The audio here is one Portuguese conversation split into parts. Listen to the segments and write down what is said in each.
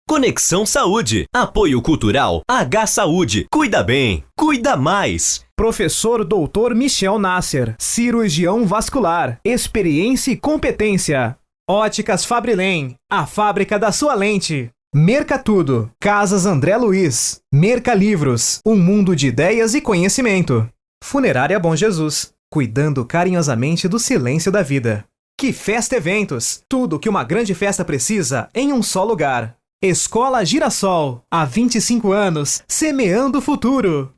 Conexão Saúde. Apoio Cultural H Saúde. Cuida bem, cuida mais. Professor Dr. Michel Nasser, cirurgião vascular, experiência e competência. Óticas Fabrilém, a fábrica da sua lente. Merca Tudo, Casas André Luiz, Merca Livros, um mundo de ideias e conhecimento. Funerária Bom Jesus, cuidando carinhosamente do silêncio da vida. Que Festa Eventos, tudo que uma grande festa precisa em um só lugar. Escola Girassol, há 25 anos, semeando o futuro.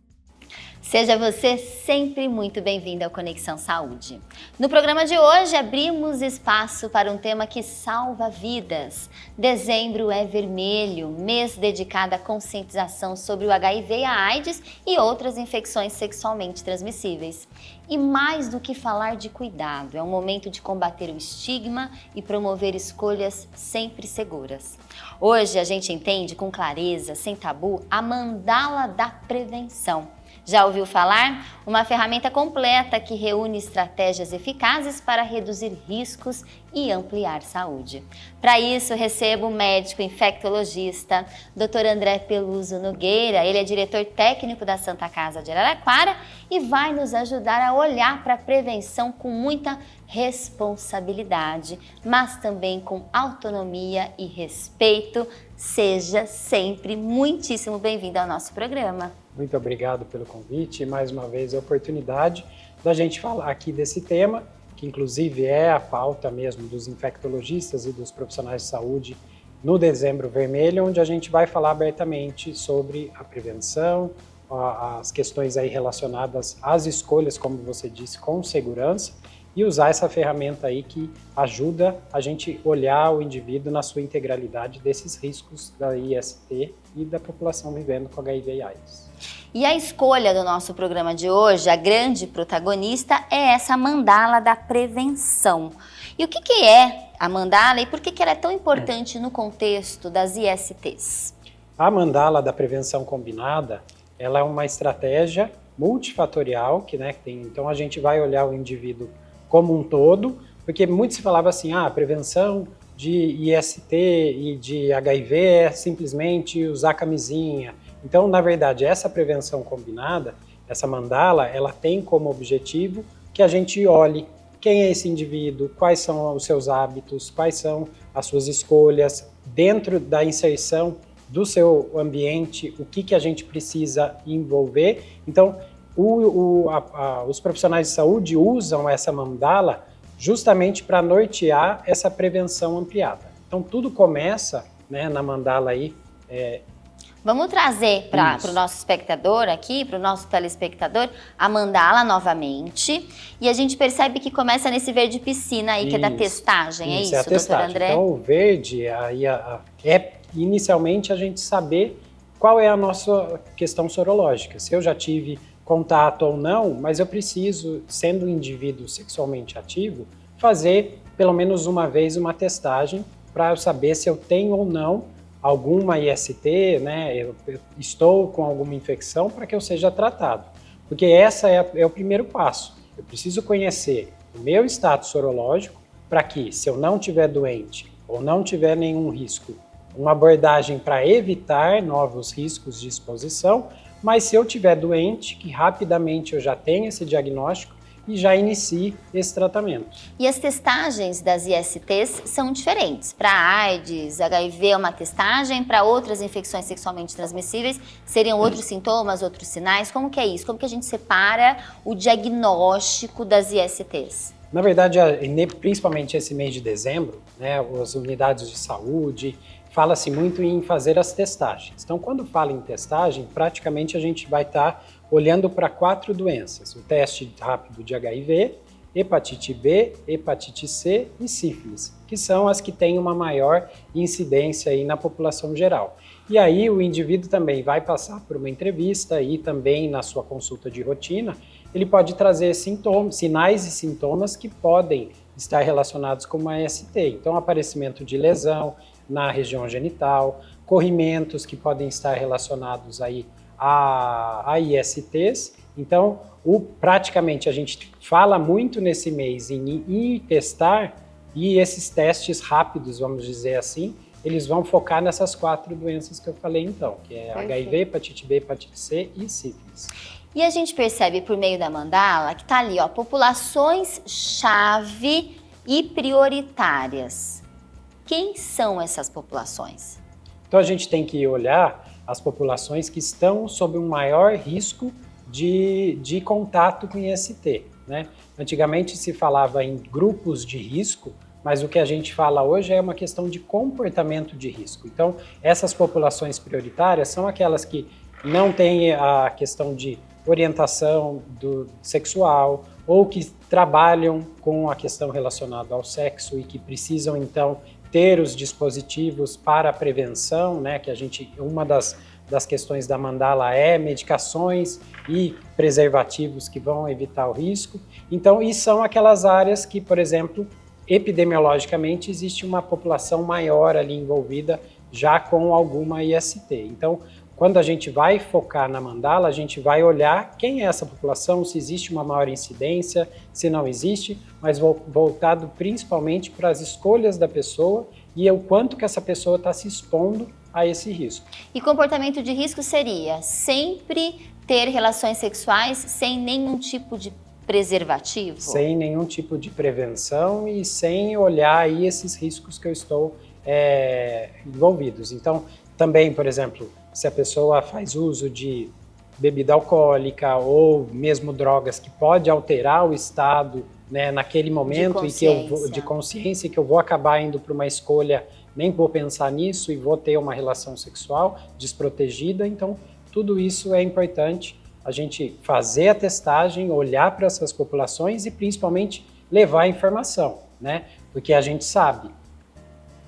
Seja você sempre muito bem-vindo ao Conexão Saúde. No programa de hoje, abrimos espaço para um tema que salva vidas. Dezembro é vermelho, mês dedicado à conscientização sobre o HIV e a AIDS e outras infecções sexualmente transmissíveis. E mais do que falar de cuidado, é um momento de combater o estigma e promover escolhas sempre seguras. Hoje a gente entende com clareza, sem tabu, a mandala da prevenção. Já ouviu falar? Uma ferramenta completa que reúne estratégias eficazes para reduzir riscos e ampliar saúde. Para isso, recebo o médico infectologista, Dr. André Peluso Nogueira. Ele é diretor técnico da Santa Casa de Araraquara e vai nos ajudar a olhar para a prevenção com muita responsabilidade, mas também com autonomia e respeito. Seja sempre muitíssimo bem-vindo ao nosso programa. Muito obrigado pelo convite e mais uma vez a oportunidade da gente falar aqui desse tema, que inclusive é a pauta mesmo dos infectologistas e dos profissionais de saúde no Dezembro Vermelho, onde a gente vai falar abertamente sobre a prevenção, as questões aí relacionadas às escolhas, como você disse, com segurança, e usar essa ferramenta aí que ajuda a gente olhar o indivíduo na sua integralidade desses riscos da IST e da população vivendo com HIV e AIDS. E a escolha do nosso programa de hoje, a grande protagonista, é essa mandala da prevenção. E o que é a mandala e por que ela é tão importante no contexto das ISTs? A mandala da prevenção combinada, ela é uma estratégia multifatorial, então a gente vai olhar o indivíduo como um todo, porque muito se falava assim, a prevenção de IST e de HIV é simplesmente usar camisinha. Então, na verdade, essa prevenção combinada, essa mandala, ela tem como objetivo que a gente olhe quem é esse indivíduo, quais são os seus hábitos, quais são as suas escolhas, dentro da inserção do seu ambiente, o que a gente precisa envolver. Então, os profissionais de saúde usam essa mandala justamente para nortear essa prevenção ampliada. Então, tudo começa, na mandala aí. Vamos trazer para o nosso espectador aqui, para o nosso telespectador, a mandala novamente. E a gente percebe que começa nesse verde piscina aí, que é da testagem, é isso, é a testagem. Doutor André? Então, o verde, aí é inicialmente a gente saber qual é a nossa questão sorológica. Se eu já tive contato ou não, mas eu preciso, sendo um indivíduo sexualmente ativo, fazer pelo menos uma vez uma testagem para eu saber se eu tenho ou não alguma IST, eu estou com alguma infecção para que eu seja tratado. Porque essa é o primeiro passo. Eu preciso conhecer o meu status sorológico para que, se eu não estiver doente ou não tiver nenhum risco, uma abordagem para evitar novos riscos de exposição, mas se eu estiver doente, que rapidamente eu já tenha esse diagnóstico e já inicie esse tratamento. E as testagens das ISTs são diferentes. Para AIDS, HIV é uma testagem, para outras infecções sexualmente transmissíveis seriam outros sintomas, outros sinais. Como que é isso? Como que a gente separa o diagnóstico das ISTs? Na verdade, principalmente esse mês de dezembro, as unidades de saúde, fala-se muito em fazer as testagens. Então, quando fala em testagem, praticamente a gente vai estar olhando para 4 doenças. O teste rápido de HIV, hepatite B, hepatite C e sífilis, que são as que têm uma maior incidência aí na população geral. E aí o indivíduo também vai passar por uma entrevista e também na sua consulta de rotina, ele pode trazer sinais e sintomas que podem estar relacionados com uma IST. Então, aparecimento de lesão na região genital, corrimentos que podem estar relacionados aí a ISTs. Então, praticamente a gente fala muito nesse mês em testar, e esses testes rápidos, vamos dizer assim, eles vão focar nessas 4 doenças que eu falei então, que é Perfeito. HIV, hepatite B, hepatite C e sífilis. E a gente percebe por meio da mandala que tá ali, ó, populações-chave e prioritárias. Quem são essas populações? Então a gente tem que olhar as populações que estão sob um maior risco de contato com IST, né? Antigamente se falava em grupos de risco, mas o que a gente fala hoje é uma questão de comportamento de risco. Então, essas populações prioritárias são aquelas que não têm a questão de orientação sexual ou que trabalham com a questão relacionada ao sexo e que precisam, então, ter os dispositivos para a prevenção, né? Que uma das questões da mandala é medicações e preservativos que vão evitar o risco. Então, e são aquelas áreas que, por exemplo, epidemiologicamente existe uma população maior ali envolvida já com alguma IST. Então, quando a gente vai focar na mandala, a gente vai olhar quem é essa população, se existe uma maior incidência, se não existe, mas voltado principalmente para as escolhas da pessoa e o quanto que essa pessoa está se expondo a esse risco. E comportamento de risco seria sempre ter relações sexuais sem nenhum tipo de preservativo? Sem nenhum tipo de prevenção e sem olhar aí esses riscos que eu estou envolvidos. Então, também, por exemplo, se a pessoa faz uso de bebida alcoólica ou mesmo drogas que pode alterar o estado, né, naquele momento de consciência, que eu vou acabar indo para uma escolha, nem vou pensar nisso e vou ter uma relação sexual desprotegida. Então, tudo isso é importante a gente fazer a testagem, olhar para essas populações e principalmente levar a informação, né? Porque a gente sabe,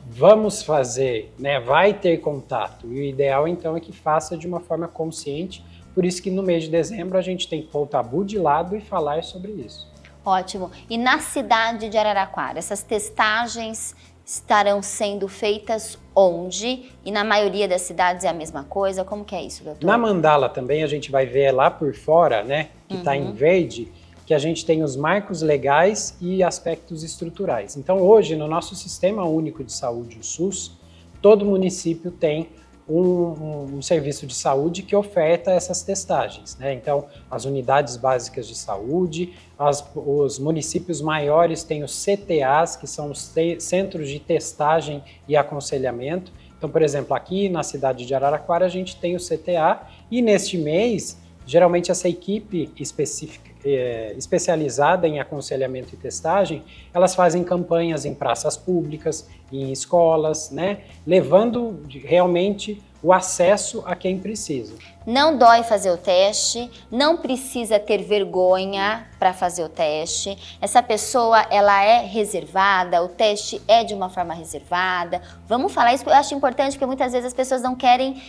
vamos fazer, né? Vai ter contato e o ideal então é que faça de uma forma consciente. Por isso que no mês de dezembro a gente tem que pôr o tabu de lado e falar sobre isso. Ótimo. E na cidade de Araraquara, essas testagens estarão sendo feitas onde? E na maioria das cidades é a mesma coisa? Como que é isso, doutor? Na mandala também a gente vai ver lá por fora, né, que está em verde, que a gente tem os marcos legais e aspectos estruturais. Então hoje no nosso Sistema Único de Saúde, o SUS, todo município tem um serviço de saúde que oferta essas testagens, né? Então, as unidades básicas de saúde, os municípios maiores têm os CTAs, que são os Centros de Testagem e Aconselhamento. Então, por exemplo, aqui na cidade de Araraquara a gente tem o CTA e neste mês, geralmente essa equipe especializada em aconselhamento e testagem, elas fazem campanhas em praças públicas, em escolas, né, levando realmente o acesso a quem precisa. Não dói fazer o teste, não precisa ter vergonha para fazer o teste. Essa pessoa, ela é reservada, o teste é de uma forma reservada. Vamos falar isso, eu acho importante, porque muitas vezes as pessoas não querem,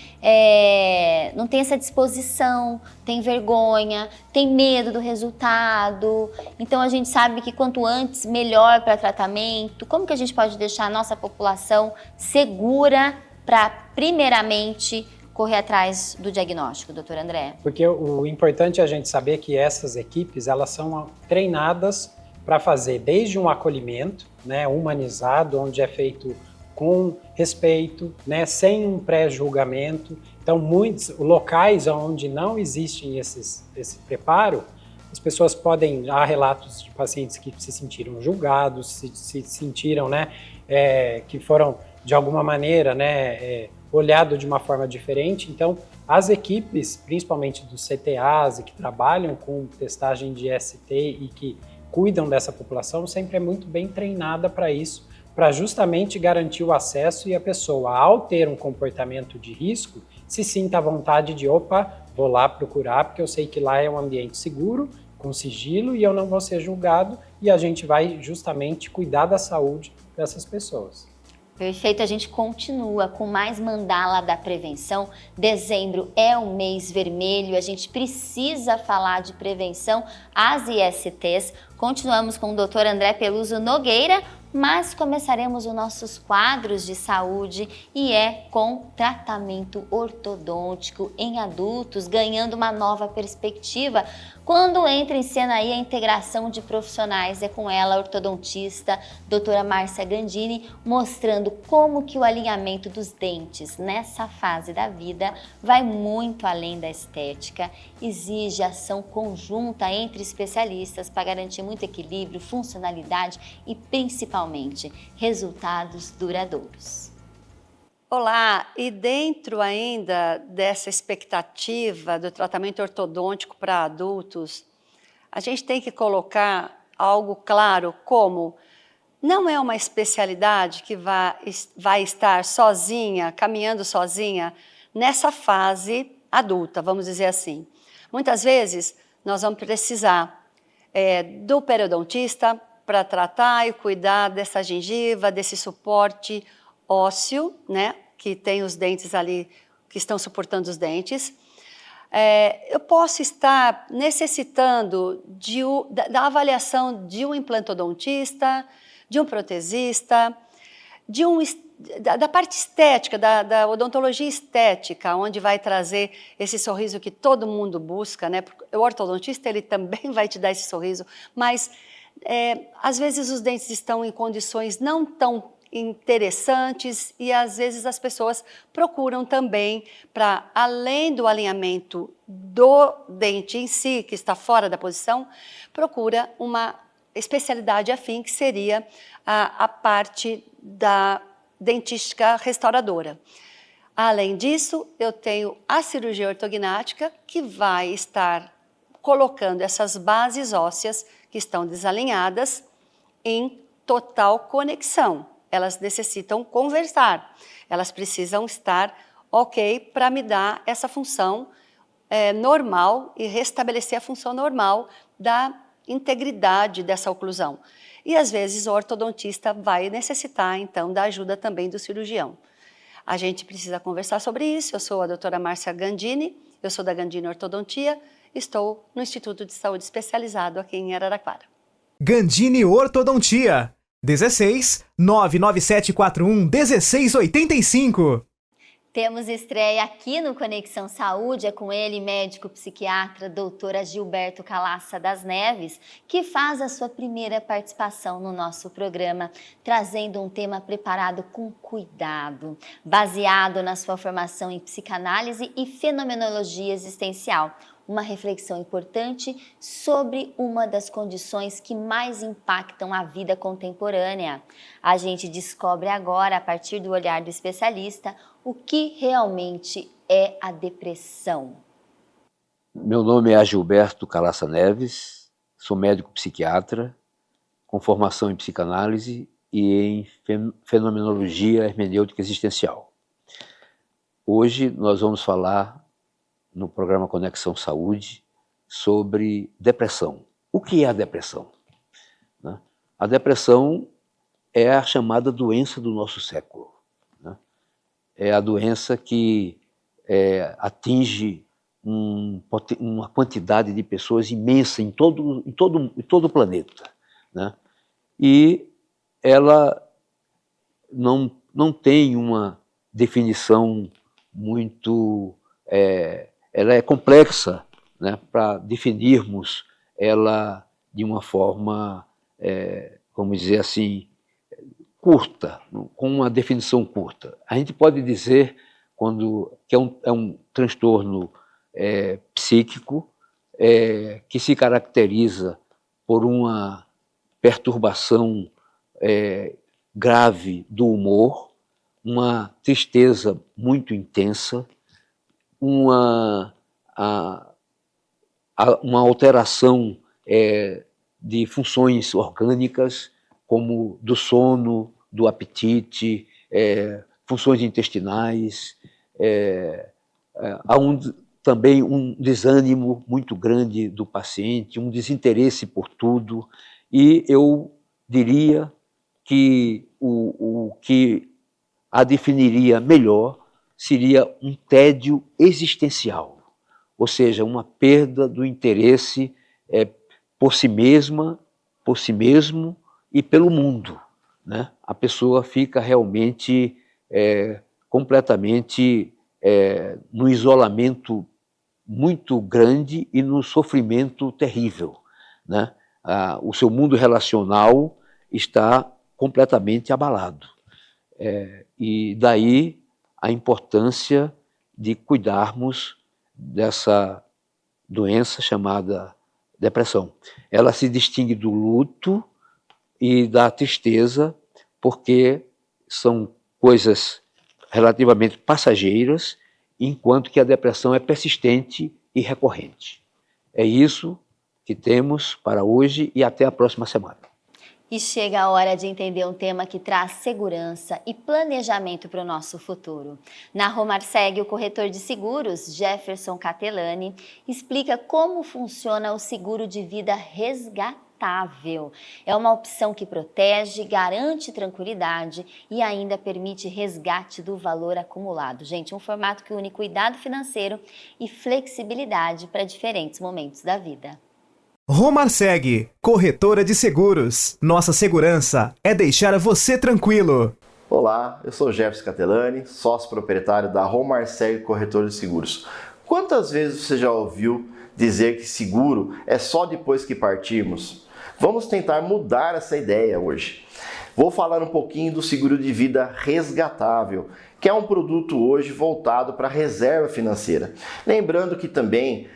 não tem essa disposição, tem vergonha, tem medo do resultado. Então a gente sabe que quanto antes, melhor para tratamento. Como que a gente pode deixar a nossa população segura para, primeiramente, correr atrás do diagnóstico, doutor André? Porque o importante é a gente saber que essas equipes, elas são treinadas para fazer desde um acolhimento, né, humanizado, onde é feito com respeito, né, sem um pré-julgamento. Então, muitos locais onde não existe esse preparo, as pessoas podem, há relatos de pacientes que se sentiram julgados, se sentiram, né, que foram de alguma maneira, né, olhado de uma forma diferente. Então, as equipes, principalmente dos CTAs e que trabalham com testagem de ST e que cuidam dessa população, sempre é muito bem treinada para isso, para justamente garantir o acesso e a pessoa, ao ter um comportamento de risco, se sinta à vontade de, opa, vou lá procurar, porque eu sei que lá é um ambiente seguro, com sigilo, e eu não vou ser julgado, e a gente vai justamente cuidar da saúde dessas pessoas. Perfeito, a gente continua com mais mandala da prevenção. Dezembro é um mês vermelho, a gente precisa falar de prevenção às ISTs. Continuamos com o Dr. André Peluso Nogueira, mas começaremos os nossos quadros de saúde e é com tratamento ortodôntico em adultos, ganhando uma nova perspectiva quando entra em cena aí a integração de profissionais. É com ela, a ortodontista, doutora Márcia Gandini, mostrando como que o alinhamento dos dentes nessa fase da vida vai muito além da estética, exige ação conjunta entre especialistas para garantir muito equilíbrio, funcionalidade e principalmente resultados duradouros. Olá, e dentro ainda dessa expectativa do tratamento ortodôntico para adultos, a gente tem que colocar algo claro como não é uma especialidade que vai estar sozinha, caminhando sozinha nessa fase adulta, vamos dizer assim. Muitas vezes nós vamos precisar do periodontista para tratar e cuidar dessa gengiva, desse suporte ósseo, né, que tem os dentes ali, que estão suportando os dentes. Eu posso estar necessitando da avaliação de um implantodontista, de um protesista, da parte estética, da odontologia estética, onde vai trazer esse sorriso que todo mundo busca, né? O ortodontista, ele também vai te dar esse sorriso, mas às vezes os dentes estão em condições não tão interessantes e às vezes as pessoas procuram também para, além do alinhamento do dente em si, que está fora da posição, procura uma especialidade afim, que seria a parte da dentística restauradora. Além disso, eu tenho a cirurgia ortognática, que vai estar colocando essas bases ósseas que estão desalinhadas em total conexão. Elas necessitam conversar, elas precisam estar ok para me dar essa função normal e restabelecer a função normal da integridade dessa oclusão. E às vezes o ortodontista vai necessitar então da ajuda também do cirurgião. A gente precisa conversar sobre isso. Eu sou a doutora Márcia Gandini, eu sou da Gandini Ortodontia, estou no Instituto de Saúde Especializado aqui em Araraquara. Gandini Ortodontia 16 99741 1685. Temos estreia aqui no Conexão Saúde, é com ele, médico psiquiatra, doutora Gilberto Calaça das Neves, que faz a sua primeira participação no nosso programa, trazendo um tema preparado com cuidado, baseado na sua formação em psicanálise e fenomenologia existencial. Uma reflexão importante sobre uma das condições que mais impactam a vida contemporânea. A gente descobre agora, a partir do olhar do especialista, o que realmente é a depressão. Meu nome é Gilberto Calaça Neves, sou médico psiquiatra, com formação em psicanálise e em fenomenologia hermenêutica existencial. Hoje nós vamos falar no programa Conexão Saúde sobre depressão. O que é a depressão? A depressão é a chamada doença do nosso século. É a doença que atinge uma quantidade de pessoas imensa em todo o planeta. E ela não tem uma definição muito... ela é complexa, para definirmos ela de uma forma, vamos dizer assim, curta, com uma definição curta. A gente pode dizer que é um transtorno psíquico que se caracteriza por uma perturbação grave do humor, uma tristeza muito intensa, uma alteração de funções orgânicas, como do sono, do apetite, funções intestinais. Há também um desânimo muito grande do paciente, um desinteresse por tudo, e eu diria que o que a definiria melhor seria um tédio existencial, ou seja, uma perda do interesse por si mesma, por si mesmo e pelo mundo. né, a pessoa fica realmente completamente no isolamento muito grande e no sofrimento terrível, né? O seu mundo relacional está completamente abalado. E daí a importância de cuidarmos dessa doença chamada depressão. Ela se distingue do luto e da tristeza porque são coisas relativamente passageiras, enquanto que a depressão é persistente e recorrente. É isso que temos para hoje e até a próxima semana. E chega a hora de entender um tema que traz segurança e planejamento para o nosso futuro. Na Romarseg, o corretor de seguros, Jefferson Catelani, explica como funciona o seguro de vida resgatável. É uma opção que protege, garante tranquilidade e ainda permite resgate do valor acumulado. Gente, um formato que une cuidado financeiro e flexibilidade para diferentes momentos da vida. Romarseg, corretora de seguros. Nossa segurança é deixar você tranquilo. Olá, eu sou Jefferson Catelani, sócio proprietário da Romarseg Corretora de Seguros. Quantas vezes você já ouviu dizer que seguro é só depois que partirmos? Vamos tentar mudar essa ideia hoje. Vou falar um pouquinho do seguro de vida resgatável, que é um produto hoje voltado para a reserva financeira. Lembrando que também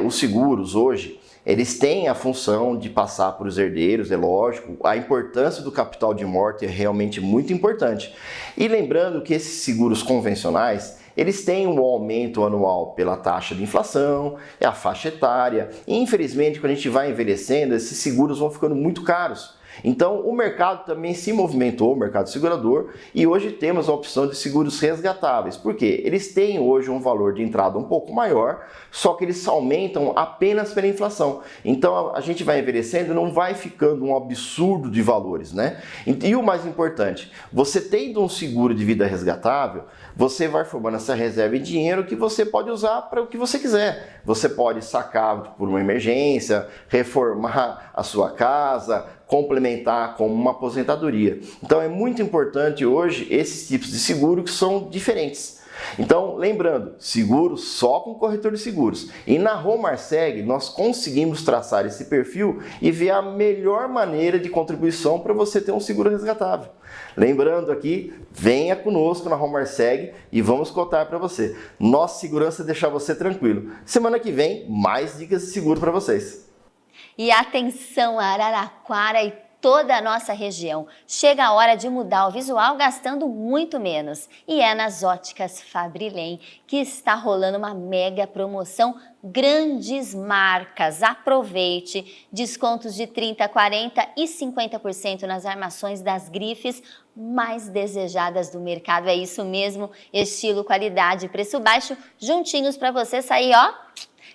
os seguros hoje, eles têm a função de passar para os herdeiros, é lógico. A importância do capital de morte é realmente muito importante. E lembrando que esses seguros convencionais, eles têm um aumento anual pela taxa de inflação, a faixa etária. E infelizmente, quando a gente vai envelhecendo, esses seguros vão ficando muito caros. Então, o mercado também se movimentou, o mercado segurador, e hoje temos a opção de seguros resgatáveis. Por quê? Eles têm hoje um valor de entrada um pouco maior, só que eles aumentam apenas pela inflação. Então, a gente vai envelhecendo e não vai ficando um absurdo de valores, né? E o mais importante, você tendo um seguro de vida resgatável, você vai formando essa reserva em dinheiro que você pode usar para o que você quiser. Você pode sacar por uma emergência, reformar a sua casa, complementar com uma aposentadoria. Então é muito importante hoje esses tipos de seguro que são diferentes. Então, lembrando, seguro só com corretor de seguros. E na Romarseg nós conseguimos traçar esse perfil e ver a melhor maneira de contribuição para você ter um seguro resgatável. Lembrando aqui, venha conosco na Romarseg e vamos contar para você. Nossa segurança é deixar você tranquilo. Semana que vem, mais dicas de seguro para vocês. E atenção, Araraquara e toda a nossa região. Chega a hora de mudar o visual gastando muito menos. E é nas Óticas Fabrilem que está rolando uma mega promoção, grandes marcas. Aproveite! Descontos de 30%, 40% e 50% nas armações das grifes mais desejadas do mercado. É isso mesmo, estilo, qualidade, preço baixo, juntinhos para você sair, ó,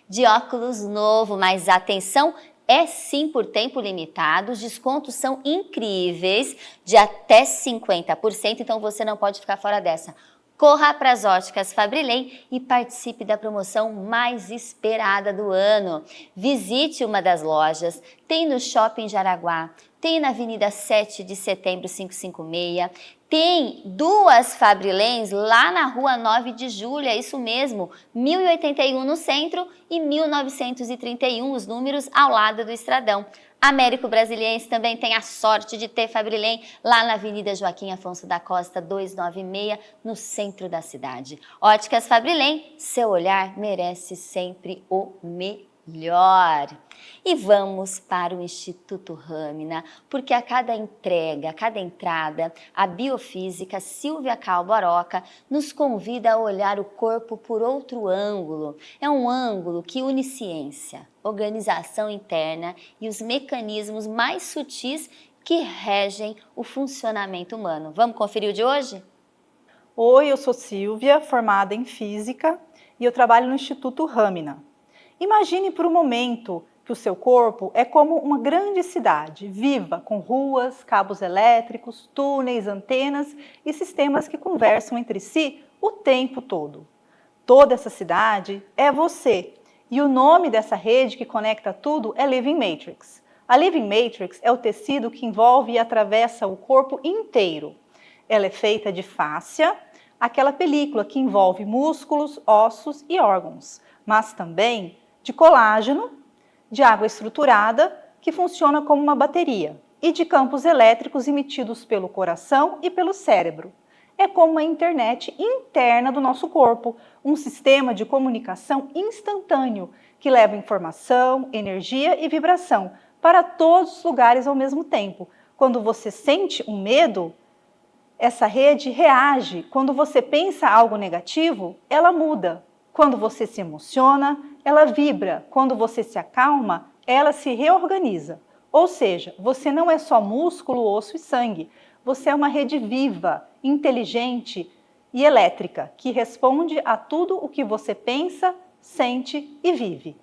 de óculos novo. Mas atenção! É sim por tempo limitado, os descontos são incríveis, de até 50%, então você não pode ficar fora dessa. Corra para as Óticas Fabrilem e participe da promoção mais esperada do ano. Visite uma das lojas, tem no Shopping Jaraguá, tem na Avenida 7 de Setembro 556, tem duas Fabrilens lá na Rua 9 de Julho, é isso mesmo, 1081 no centro e 1931, os números ao lado do Estradão. Américo Brasiliense também tem a sorte de ter Fabrilem lá na Avenida Joaquim Afonso da Costa 296, no centro da cidade. Óticas Fabrilem, seu olhar merece sempre o melhor. E vamos para o Instituto Ramina, porque a cada entrega, a cada entrada, a biofísica Silvia Calvo Aroca nos convida a olhar o corpo por outro ângulo. É um ângulo que une ciência, organização interna e os mecanismos mais sutis que regem o funcionamento humano. Vamos conferir o de hoje? Oi, eu sou Silvia, formada em Física, e eu trabalho no Instituto Ramina. Imagine por um momento que o seu corpo é como uma grande cidade, viva, com ruas, cabos elétricos, túneis, antenas e sistemas que conversam entre si o tempo todo. Toda essa cidade é você, e o nome dessa rede que conecta tudo é Living Matrix. A Living Matrix é o tecido que envolve e atravessa o corpo inteiro. Ela é feita de fáscia, aquela película que envolve músculos, ossos e órgãos, mas também de colágeno, de água estruturada, que funciona como uma bateria, e de campos elétricos emitidos pelo coração e pelo cérebro. É como uma internet interna do nosso corpo, um sistema de comunicação instantâneo que leva informação, energia e vibração para todos os lugares ao mesmo tempo. Quando você sente um medo, essa rede reage. Quando você pensa algo negativo, ela muda. Quando você se emociona, ela vibra. Quando você se acalma, ela se reorganiza. Ou seja, você não é só músculo, osso e sangue. Você é uma rede viva, inteligente e elétrica, que responde a tudo o que você pensa, sente e vive.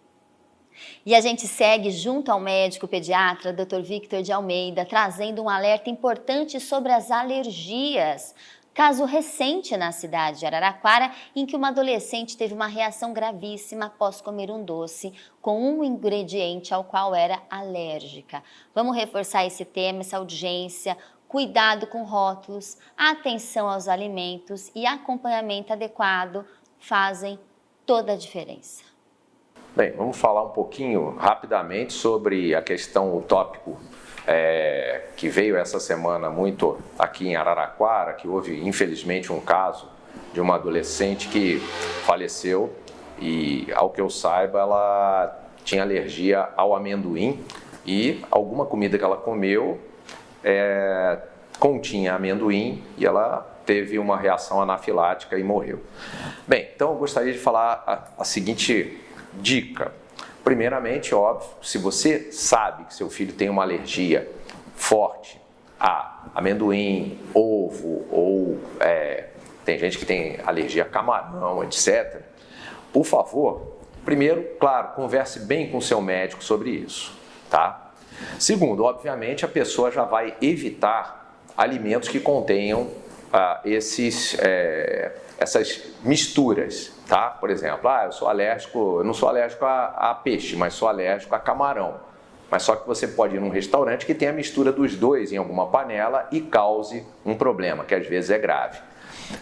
E a gente segue junto ao médico pediatra, Dr. Victor de Almeida, trazendo um alerta importante sobre as alergias. Caso recente na cidade de Araraquara, em que uma adolescente teve uma reação gravíssima após comer um doce com um ingrediente ao qual era alérgica. Vamos reforçar esse tema, essa urgência, cuidado com rótulos, atenção aos alimentos e acompanhamento adequado fazem toda a diferença. Bem, vamos falar um pouquinho rapidamente sobre a questão, o tópico que veio essa semana muito aqui em Araraquara, que houve infelizmente um caso de uma adolescente que faleceu e, ao que eu saiba, ela tinha alergia ao amendoim e alguma comida que ela comeu continha amendoim e ela teve uma reação anafilática e morreu. Bem, então eu gostaria de falar a seguinte dica. Primeiramente, óbvio, se você sabe que seu filho tem uma alergia forte a amendoim, ovo ou tem gente que tem alergia a camarão, etc. Por favor, primeiro, claro, converse bem com o seu médico sobre isso, tá? Segundo, obviamente, a pessoa já vai evitar alimentos que contenham essas misturas, tá? Por exemplo, eu não sou alérgico a peixe, mas sou alérgico a camarão. Mas só que você pode ir num restaurante que tem a mistura dos dois em alguma panela e cause um problema, que às vezes é grave.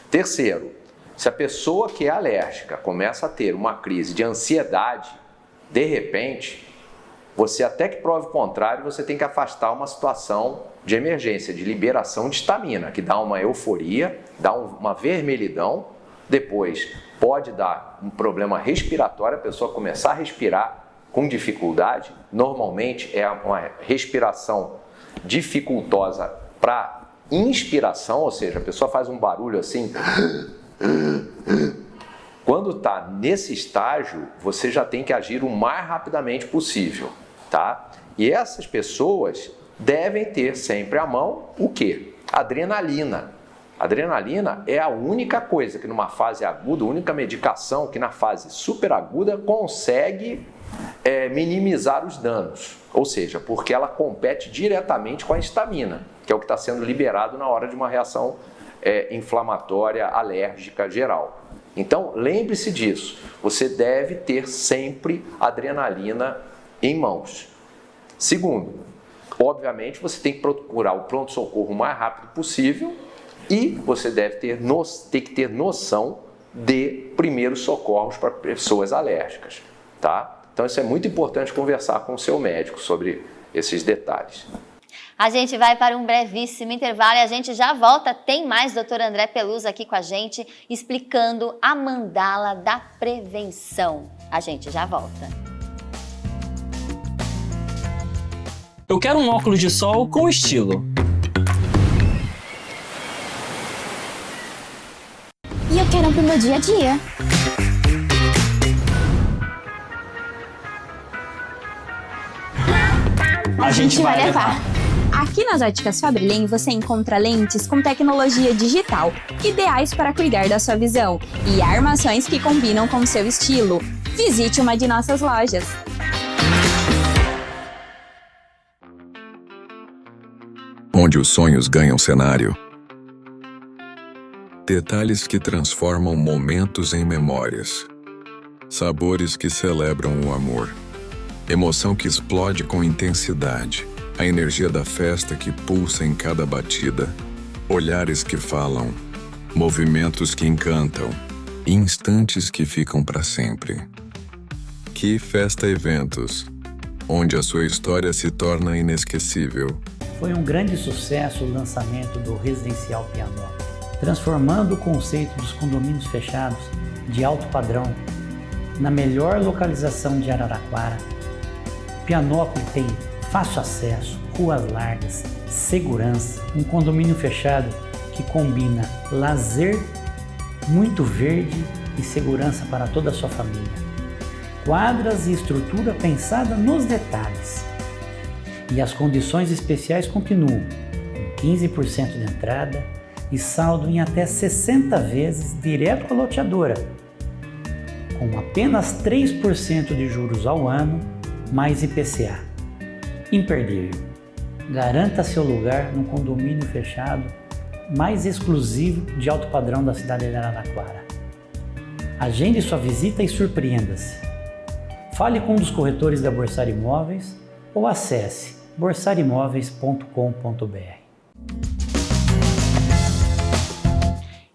Terceiro, se a pessoa que é alérgica começa a ter uma crise de ansiedade, de repente, você até que prove o contrário, você tem que afastar uma situação de emergência, de liberação de histamina, que dá uma euforia, dá uma vermelhidão, depois pode dar um problema respiratório, a pessoa começar a respirar com dificuldade, normalmente é uma respiração dificultosa para inspiração, ou seja, a pessoa faz um barulho assim. Quando está nesse estágio, você já tem que agir o mais rapidamente possível, tá? E essas pessoas devem ter sempre à mão o quê? Adrenalina. Adrenalina é a única coisa que numa fase aguda, a única medicação que na fase superaguda consegue minimizar os danos. Ou seja, porque ela compete diretamente com a histamina, que é o que está sendo liberado na hora de uma reação inflamatória, alérgica geral. Então, lembre-se disso. Você deve ter sempre adrenalina em mãos. Segundo, obviamente, você tem que procurar o pronto-socorro o mais rápido possível e você deve tem que ter noção de primeiros socorros para pessoas alérgicas, tá? Então, isso é muito importante conversar com o seu médico sobre esses detalhes. A gente vai para um brevíssimo intervalo e a gente já volta. Tem mais Dr. André Peluso aqui com a gente, explicando a mandala da prevenção. A gente já volta. Eu quero um óculos de sol com estilo. E eu quero um pro meu dia a dia. A gente vai levar. Aqui nas Óticas Fabrilen você encontra lentes com tecnologia digital, ideais para cuidar da sua visão, e armações que combinam com o seu estilo. Visite uma de nossas lojas. Onde os sonhos ganham cenário. Detalhes que transformam momentos em memórias. Sabores que celebram o amor. Emoção que explode com intensidade. A energia da festa que pulsa em cada batida. Olhares que falam. Movimentos que encantam. Instantes que ficam para sempre. Que Festa Eventos, onde a sua história se torna inesquecível. Foi um grande sucesso o lançamento do Residencial Pianópolis, transformando o conceito dos condomínios fechados de alto padrão na melhor localização de Araraquara. Pianópolis tem fácil acesso, ruas largas, segurança, um condomínio fechado que combina lazer, muito verde e segurança para toda a sua família. Quadras e estrutura pensada nos detalhes. E as condições especiais continuam, com 15% de entrada e saldo em até 60 vezes direto com a loteadora, com apenas 3% de juros ao ano, mais IPCA. Imperdível. Garanta seu lugar no condomínio fechado mais exclusivo de alto padrão da cidade de Araraquara. Agende sua visita e surpreenda-se. Fale com um dos corretores da Borsari Imóveis ou acesse borsarimóveis.com.br.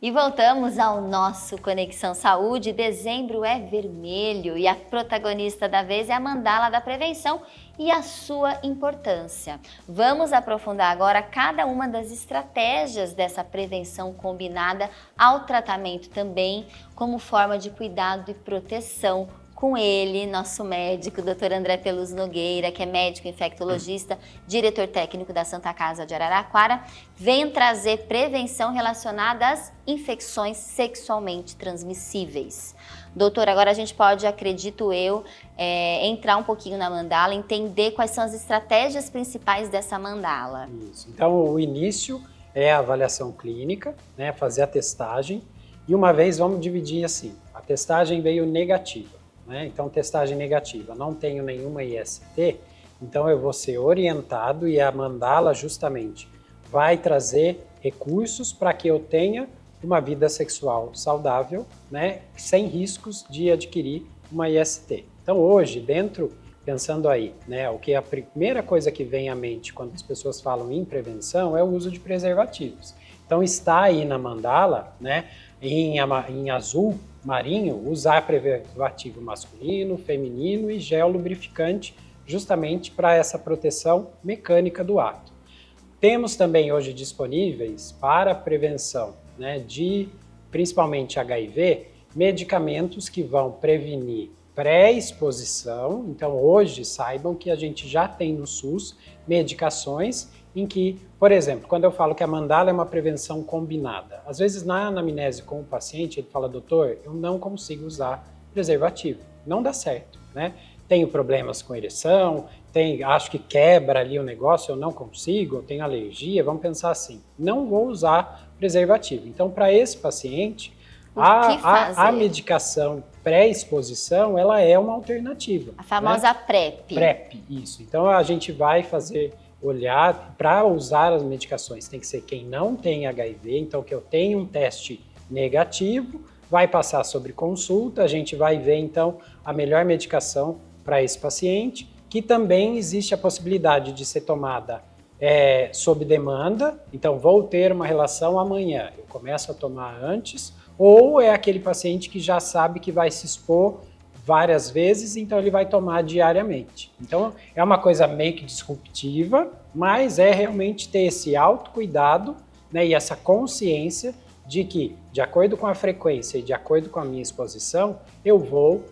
E voltamos ao nosso Conexão Saúde. Dezembro é vermelho e a protagonista da vez é a mandala da prevenção e a sua importância. Vamos aprofundar agora cada uma das estratégias dessa prevenção combinada ao tratamento também, como forma de cuidado e proteção. Com ele, nosso médico, Dr. André Peluso Nogueira, que é médico infectologista, diretor técnico da Santa Casa de Araraquara, vem trazer prevenção relacionada às infecções sexualmente transmissíveis. Doutor, agora a gente pode, acredito eu, entrar um pouquinho na mandala, entender quais são as estratégias principais dessa mandala. Isso. Então, o início é a avaliação clínica, né, fazer a testagem, e uma vez vamos dividir assim, a testagem veio negativa. Então, testagem negativa, não tenho nenhuma IST, então eu vou ser orientado e a mandala justamente vai trazer recursos para que eu tenha uma vida sexual saudável, né, sem riscos de adquirir uma IST. Então hoje, pensando aí, né, o que a primeira coisa que vem à mente quando as pessoas falam em prevenção é o uso de preservativos. Então está aí na mandala, né, em azul marinho, usar preservativo masculino, feminino e gel lubrificante, justamente para essa proteção mecânica do ato. Temos também hoje disponíveis para prevenção, né, de principalmente HIV, medicamentos que vão prevenir pré-exposição. Então hoje saibam que a gente já tem no SUS medicações em que, por exemplo, quando eu falo que a mandala é uma prevenção combinada, às vezes na anamnese com o paciente ele fala, doutor, eu não consigo usar preservativo, não dá certo, né? Tenho problemas com ereção, acho que quebra ali o negócio, eu não consigo, eu tenho alergia, vamos pensar assim, não vou usar preservativo. Então, para esse paciente, a medicação pré-exposição, ela é uma alternativa. A famosa, né? PrEP. PrEP, isso. Então, a gente vai olhar para usar as medicações. Tem que ser quem não tem HIV, então que eu tenho um teste negativo, vai passar sobre consulta, a gente vai ver então a melhor medicação para esse paciente, que também existe a possibilidade de ser tomada sob demanda, então vou ter uma relação amanhã, eu começo a tomar antes, ou é aquele paciente que já sabe que vai se expor várias vezes, então ele vai tomar diariamente. Então é uma coisa meio que disruptiva, mas é realmente ter esse autocuidado, né, e essa consciência de que, de acordo com a frequência e de acordo com a minha exposição, eu vou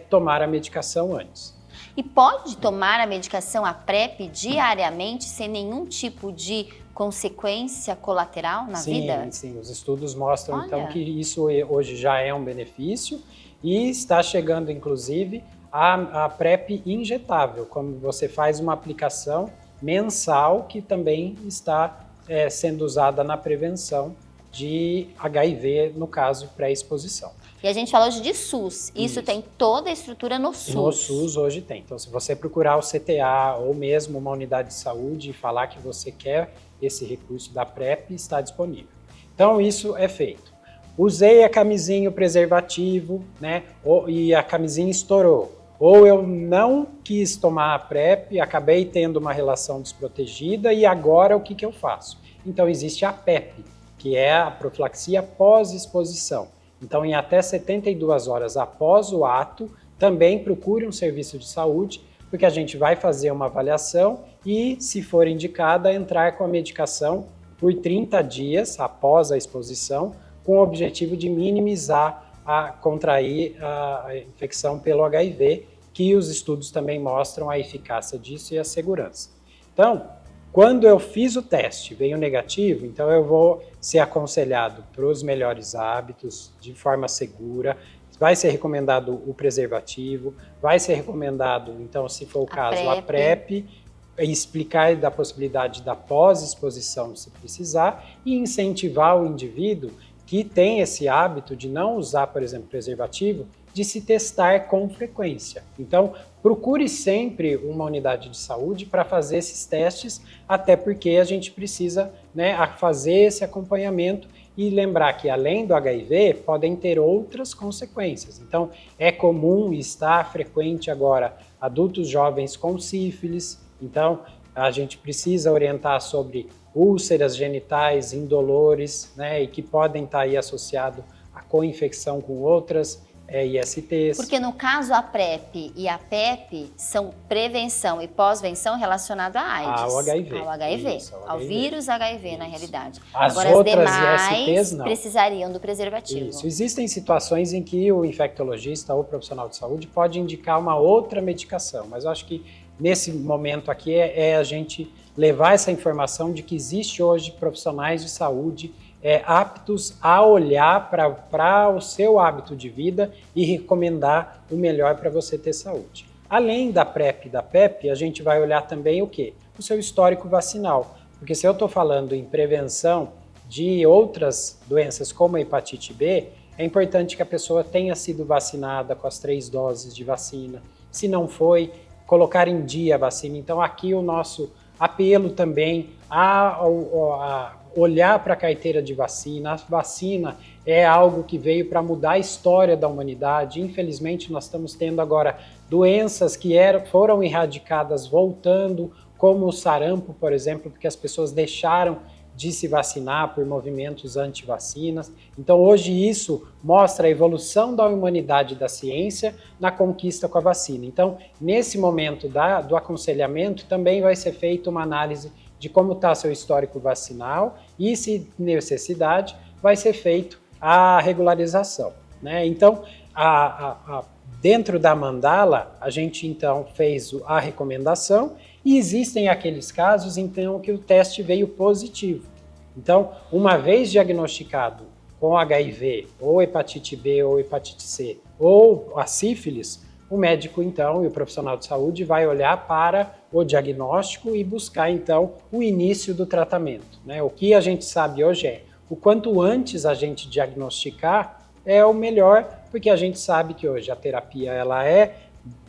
tomar a medicação antes. E pode tomar a medicação, a PrEP, diariamente, sem nenhum tipo de consequência colateral na vida? Sim, os estudos mostram então que isso hoje já é um benefício e está chegando inclusive a PrEP injetável, como você faz uma aplicação mensal que também está sendo usada na prevenção de HIV, no caso pré-exposição. E a gente falou hoje de SUS, isso tem toda a estrutura no SUS. No SUS hoje tem, então se você procurar o CTA ou mesmo uma unidade de saúde e falar que você quer esse recurso da PrEP, está disponível. Então isso é feito. Usei a camisinha, o preservativo, né, e a camisinha estourou. ou eu não quis tomar a PrEP, acabei tendo uma relação desprotegida e agora o que eu faço? Então existe a PEP, que é a profilaxia pós-exposição. Então em até 72 horas após o ato, também procure um serviço de saúde, porque a gente vai fazer uma avaliação e, se for indicada, entrar com a medicação por 30 dias após a exposição, com o objetivo de minimizar a contrair a infecção pelo HIV, que os estudos também mostram a eficácia disso e a segurança. Então, quando eu fiz o teste, veio negativo, então eu vou ser aconselhado para os melhores hábitos, de forma segura, vai ser recomendado o preservativo, vai ser recomendado, então, se for o caso, a PrEP, explicar da possibilidade da pós-exposição, se precisar, e incentivar o indivíduo que tem esse hábito de não usar, por exemplo, preservativo, de se testar com frequência. Então, procure sempre uma unidade de saúde para fazer esses testes, até porque a gente precisa, né, fazer esse acompanhamento e lembrar que, além do HIV, podem ter outras consequências. Então, é comum e está frequente agora adultos jovens com sífilis. Então, a gente precisa orientar sobre úlceras genitais indolores, né, e que podem estar aí associados a co-infecção com outras ISTs. Porque no caso a PrEP e a PEP são prevenção e pós-venção relacionada à AIDS. Ao HIV. Ao HIV. Isso, ao vírus HIV, na realidade. As Agora, outras as demais ISTs, não. precisariam do preservativo. Isso. Existem situações em que o infectologista ou profissional de saúde pode indicar uma outra medicação, mas eu acho que nesse momento aqui é a gente levar essa informação de que existe hoje profissionais de saúde aptos a olhar para o seu hábito de vida e recomendar o melhor para você ter saúde. Além da PrEP e da PEP, a gente vai olhar também o quê? O seu histórico vacinal. Porque se eu estou falando em prevenção de outras doenças como a hepatite B, é importante que a pessoa tenha sido vacinada com as 3 doses de vacina. Se não foi, colocar em dia a vacina. Então aqui o nosso apelo também a olhar para a carteira de vacina. A vacina é algo que veio para mudar a história da humanidade. Infelizmente, nós estamos tendo agora doenças que foram erradicadas voltando, como o sarampo, por exemplo, porque as pessoas deixaram de se vacinar por movimentos anti-vacinas. Então, hoje isso mostra a evolução da humanidade e da ciência na conquista com a vacina. Então, nesse momento do aconselhamento, também vai ser feita uma análise de como está seu histórico vacinal e, se necessidade, vai ser feito a regularização, né? Então, dentro da mandala, a gente então fez a recomendação e existem aqueles casos então que o teste veio positivo. Então, uma vez diagnosticado com HIV, ou hepatite B, ou hepatite C, ou a sífilis, o médico, então, e o profissional de saúde vai olhar para o diagnóstico e buscar, então, o início do tratamento, né? O que a gente sabe hoje o quanto antes a gente diagnosticar é o melhor, porque a gente sabe que hoje a terapia ela é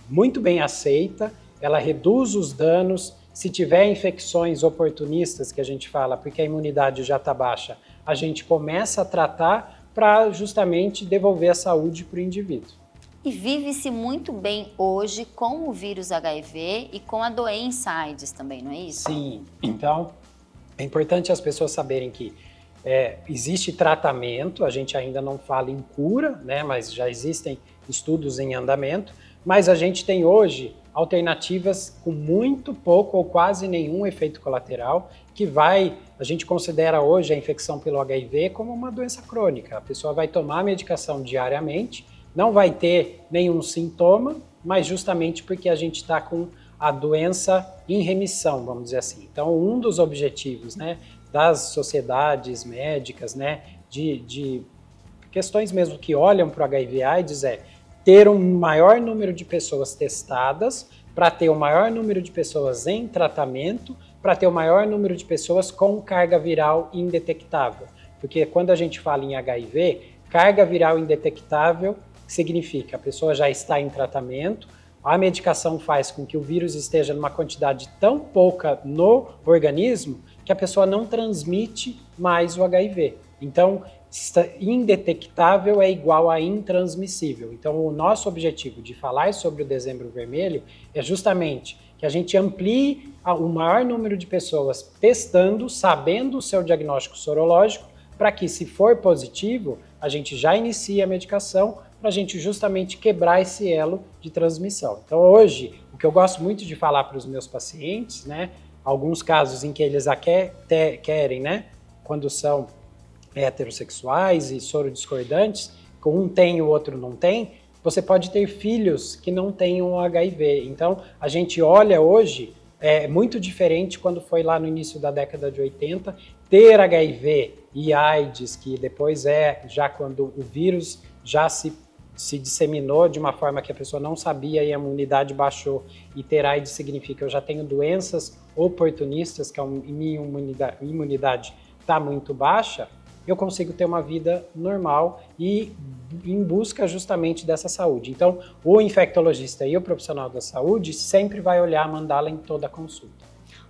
muito bem aceita, ela reduz os danos. Se tiver infecções oportunistas, que a gente fala, porque a imunidade já está baixa, a gente começa a tratar para justamente devolver a saúde para o indivíduo. E vive-se muito bem hoje com o vírus HIV e com a doença AIDS também, não é isso? Sim, então é importante as pessoas saberem que existe tratamento, a gente ainda não fala em cura, né, mas já existem estudos em andamento, mas a gente tem hoje alternativas com muito pouco ou quase nenhum efeito colateral, que a gente considera hoje a infecção pelo HIV como uma doença crônica. A pessoa vai tomar a medicação diariamente, não vai ter nenhum sintoma, mas justamente porque a gente está com a doença em remissão, vamos dizer assim. Então, um dos objetivos, né, das sociedades médicas, né, de questões mesmo que olham para o HIV/AIDS ter um maior número de pessoas testadas, para ter o maior número de pessoas em tratamento, para ter o maior número de pessoas com carga viral indetectável. Porque quando a gente fala em HIV, carga viral indetectável significa a pessoa já está em tratamento, a medicação faz com que o vírus esteja numa quantidade tão pouca no organismo que a pessoa não transmite mais o HIV. Então, indetectável é igual a intransmissível. Então, o nosso objetivo de falar sobre o Dezembro Vermelho é justamente que a gente amplie o maior número de pessoas testando, sabendo o seu diagnóstico sorológico, para que, se for positivo, a gente já inicie a medicação para a gente justamente quebrar esse elo de transmissão. Então, hoje, o que eu gosto muito de falar para os meus pacientes, né, alguns casos em que eles querem, né, quando são heterossexuais e sorodiscordantes, um tem e o outro não tem, você pode ter filhos que não tenham HIV. Então, a gente olha hoje, é muito diferente quando foi lá no início da década de 80, ter HIV e AIDS, que depois já quando o vírus já se disseminou de uma forma que a pessoa não sabia e a imunidade baixou, e ter AIDS significa que eu já tenho doenças oportunistas, que a minha imunidade está muito baixa, eu consigo ter uma vida normal e em busca justamente dessa saúde. Então, o infectologista e o profissional da saúde sempre vai olhar a mandala em toda a consulta.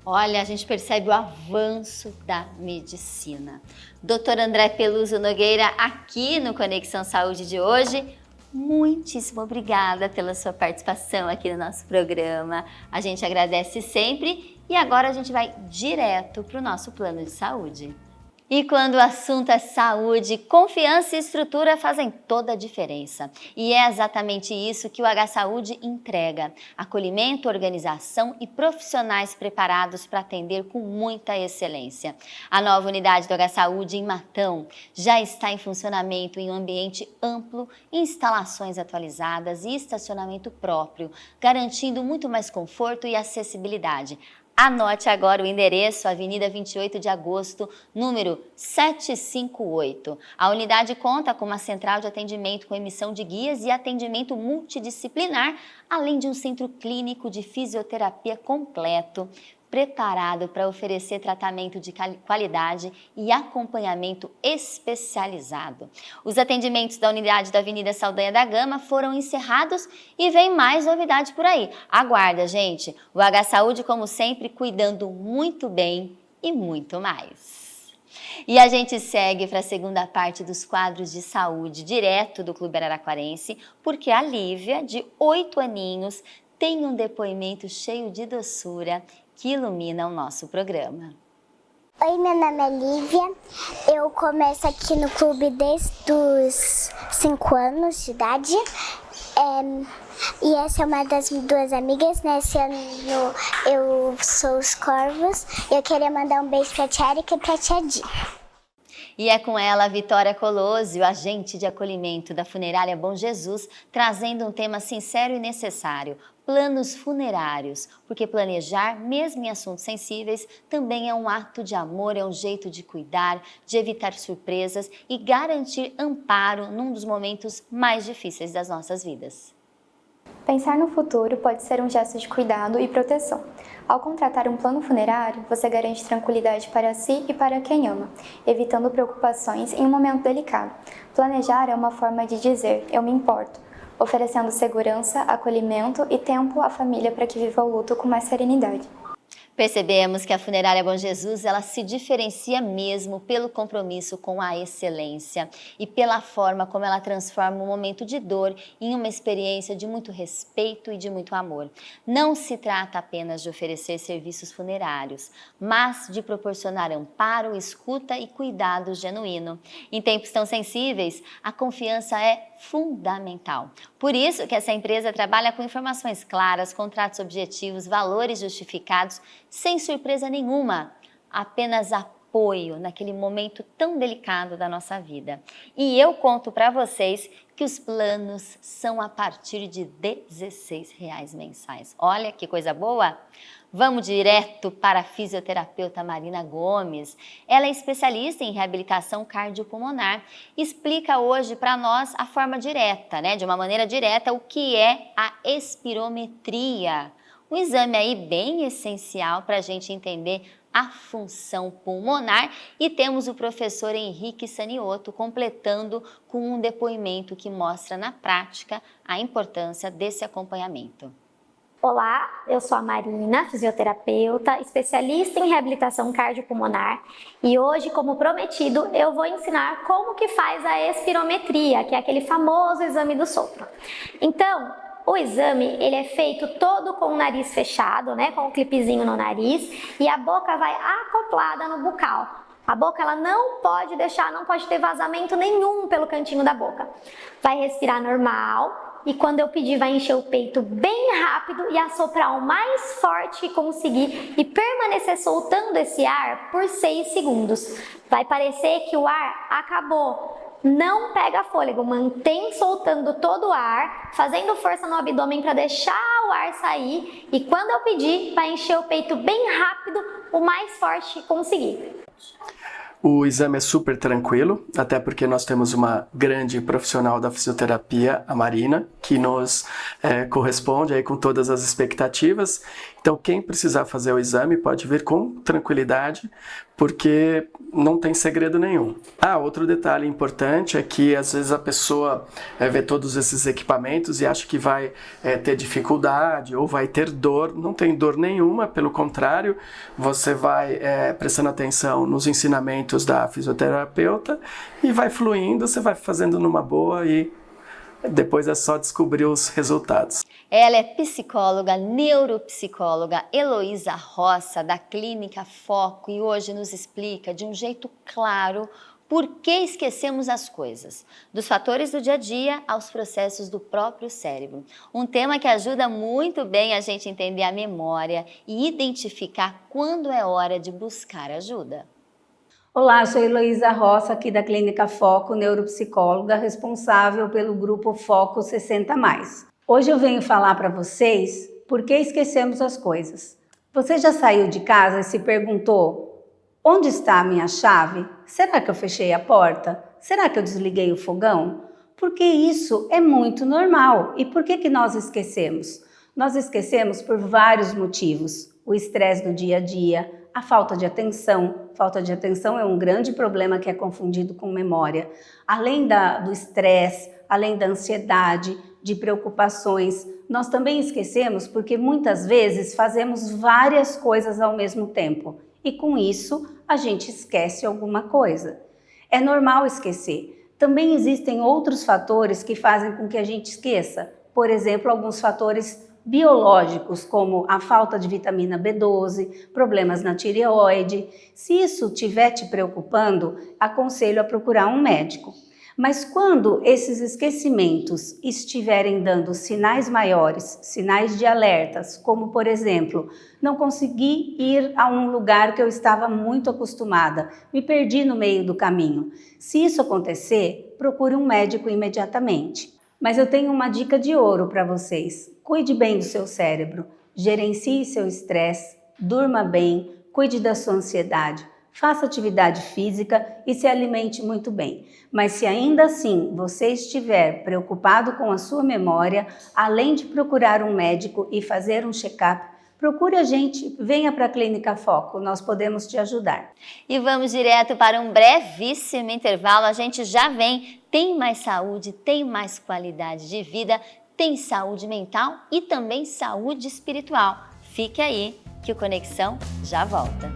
Olha, a gente percebe o avanço da medicina. Dr. André Peluso Nogueira, aqui no Conexão Saúde de hoje, muitíssimo obrigada pela sua participação aqui no nosso programa. A gente agradece sempre e agora a gente vai direto para o nosso plano de saúde. E quando o assunto é saúde, confiança e estrutura fazem toda a diferença. E é exatamente isso que o H-Saúde entrega: acolhimento, organização e profissionais preparados para atender com muita excelência. A nova unidade do H-Saúde em Matão já está em funcionamento em um ambiente amplo, instalações atualizadas e estacionamento próprio, garantindo muito mais conforto e acessibilidade. Anote agora o endereço, Avenida 28 de Agosto, número 758. A unidade conta com uma central de atendimento com emissão de guias e atendimento multidisciplinar, além de um centro clínico de fisioterapia completo, preparado para oferecer tratamento de qualidade e acompanhamento especializado. Os atendimentos da unidade da Avenida Saldanha da Gama foram encerrados e vem mais novidade por aí. Aguarda, gente! O H-Saúde, como sempre, cuidando muito bem e muito mais. E a gente segue para a segunda parte dos quadros de saúde, direto do Clube Araraquarense, porque a Lívia, de 8 aninhos, tem um depoimento cheio de doçura que ilumina o nosso programa. Oi, meu nome é Lívia, eu começo aqui no clube desde os 5 anos de idade, e essa é uma das 2 amigas, né? Esse ano eu sou os Corvos, e eu queria mandar um beijo pra tia Erika e pra tia Di. E é com ela a Vitória Colosio, agente de acolhimento da Funerária Bom Jesus, trazendo um tema sincero e necessário: planos funerários, porque planejar, mesmo em assuntos sensíveis, também é um ato de amor, é um jeito de cuidar, de evitar surpresas e garantir amparo num dos momentos mais difíceis das nossas vidas. Pensar no futuro pode ser um gesto de cuidado e proteção. Ao contratar um plano funerário, você garante tranquilidade para si e para quem ama, evitando preocupações em um momento delicado. Planejar é uma forma de dizer "eu me importo", oferecendo segurança, acolhimento e tempo à família para que viva o luto com mais serenidade. Percebemos que a Funerária Bom Jesus, ela se diferencia mesmo pelo compromisso com a excelência e pela forma como ela transforma um momento de dor em uma experiência de muito respeito e de muito amor. Não se trata apenas de oferecer serviços funerários, mas de proporcionar amparo, escuta e cuidado genuíno. Em tempos tão sensíveis, a confiança é fundamental. Por isso que essa empresa trabalha com informações claras, contratos objetivos, valores justificados, sem surpresa nenhuma, apenas apoio naquele momento tão delicado da nossa vida. E eu conto para vocês que os planos são a partir de R$16 mensais. Olha que coisa boa! Vamos direto para a fisioterapeuta Marina Gomes. Ela é especialista em reabilitação cardiopulmonar. Explica hoje para nós a forma direta, de uma maneira direta, o que é a espirometria. Um exame aí bem essencial para a gente entender a função pulmonar, e temos o professor Henrique Sanioto completando com um depoimento que mostra na prática a importância desse acompanhamento. Olá, eu sou a Marina, fisioterapeuta, especialista em reabilitação cardiopulmonar e hoje, como prometido, eu vou ensinar como que faz a espirometria, que é aquele famoso exame do sopro. Então, o exame ele é feito todo com o nariz fechado, né, com um clipezinho no nariz e a boca vai acoplada no bucal. A boca ela não pode ter vazamento nenhum pelo cantinho da boca. Vai respirar normal. E quando eu pedir, vai encher o peito bem rápido e assoprar o mais forte que conseguir e permanecer soltando esse ar por 6 segundos. Vai parecer que o ar acabou. Não pega fôlego, mantém soltando todo o ar, fazendo força no abdômen para deixar o ar sair. E quando eu pedir, vai encher o peito bem rápido, o mais forte que conseguir. O exame é super tranquilo, até porque nós temos uma grande profissional da fisioterapia, a Marina, que nos corresponde aí com todas as expectativas. Então, quem precisar fazer o exame pode vir com tranquilidade, porque não tem segredo nenhum. Outro detalhe importante é que às vezes a pessoa vê todos esses equipamentos e acha que vai ter dificuldade ou vai ter dor. Não tem dor nenhuma, pelo contrário, você vai prestando atenção nos ensinamentos da fisioterapeuta e vai fluindo, você vai fazendo numa boa e depois é só descobrir os resultados. Ela é psicóloga, neuropsicóloga Heloísa Roça, da Clínica Foco, e hoje nos explica de um jeito claro por que esquecemos as coisas, dos fatores do dia a dia aos processos do próprio cérebro. Um tema que ajuda muito bem a gente entender a memória e identificar quando é hora de buscar ajuda. Olá, sou Heloísa Roça, aqui da Clínica Foco, neuropsicóloga, responsável pelo grupo Foco 60+. Hoje eu venho falar para vocês por que esquecemos as coisas. Você já saiu de casa e se perguntou: onde está a minha chave? Será que eu fechei a porta? Será que eu desliguei o fogão? Porque isso é muito normal. E por que nós esquecemos? Nós esquecemos por vários motivos. O estresse do dia a dia, a falta de atenção. Falta de atenção é um grande problema que é confundido com memória. Além do estresse, além da ansiedade, de preocupações, nós também esquecemos porque muitas vezes fazemos várias coisas ao mesmo tempo e com isso a gente esquece alguma coisa. É normal esquecer. Também existem outros fatores que fazem com que a gente esqueça. Por exemplo, alguns fatores biológicos, como a falta de vitamina B12, problemas na tireoide. Se isso estiver te preocupando, aconselho a procurar um médico. Mas quando esses esquecimentos estiverem dando sinais maiores, sinais de alertas, como por exemplo, não consegui ir a um lugar que eu estava muito acostumada, me perdi no meio do caminho. Se isso acontecer, procure um médico imediatamente. Mas eu tenho uma dica de ouro para vocês. Cuide bem do seu cérebro, gerencie seu estresse, durma bem, cuide da sua ansiedade, faça atividade física e se alimente muito bem. Mas se ainda assim você estiver preocupado com a sua memória, além de procurar um médico e fazer um check-up, procure a gente, venha para a Clínica Foco, nós podemos te ajudar. E vamos direto para um brevíssimo intervalo, a gente já vem. Tem mais saúde, tem mais qualidade de vida, tem saúde mental e também saúde espiritual. Fique aí que o Conexão já volta.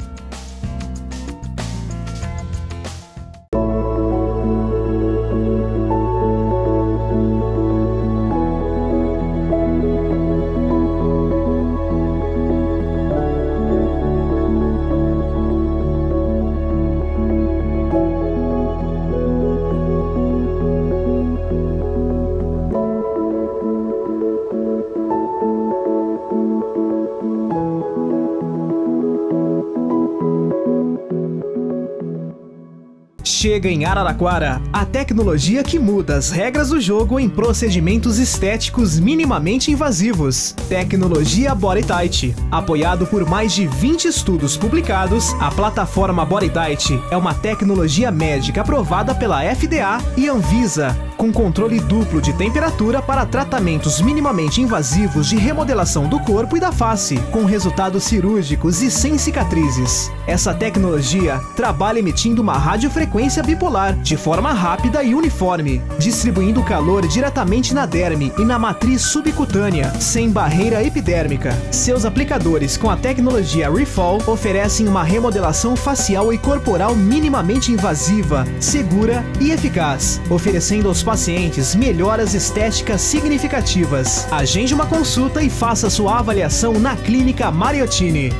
Chega em Araraquara a tecnologia que muda as regras do jogo em procedimentos estéticos minimamente invasivos. Tecnologia BodyTite. Apoiado por mais de 20 estudos publicados, a plataforma BodyTite é uma tecnologia médica aprovada pela FDA e Anvisa. com controle duplo de temperatura para tratamentos minimamente invasivos de remodelação do corpo e da face, com resultados cirúrgicos e sem cicatrizes. Essa tecnologia trabalha emitindo uma radiofrequência bipolar de forma rápida e uniforme, distribuindo calor diretamente na derme e na matriz subcutânea, sem barreira epidérmica. Seus aplicadores com a tecnologia Refall oferecem uma remodelação facial e corporal minimamente invasiva, segura e eficaz, oferecendo aos pacientes melhoras estéticas significativas. Agende uma consulta e faça sua avaliação na Clínica Mariottini.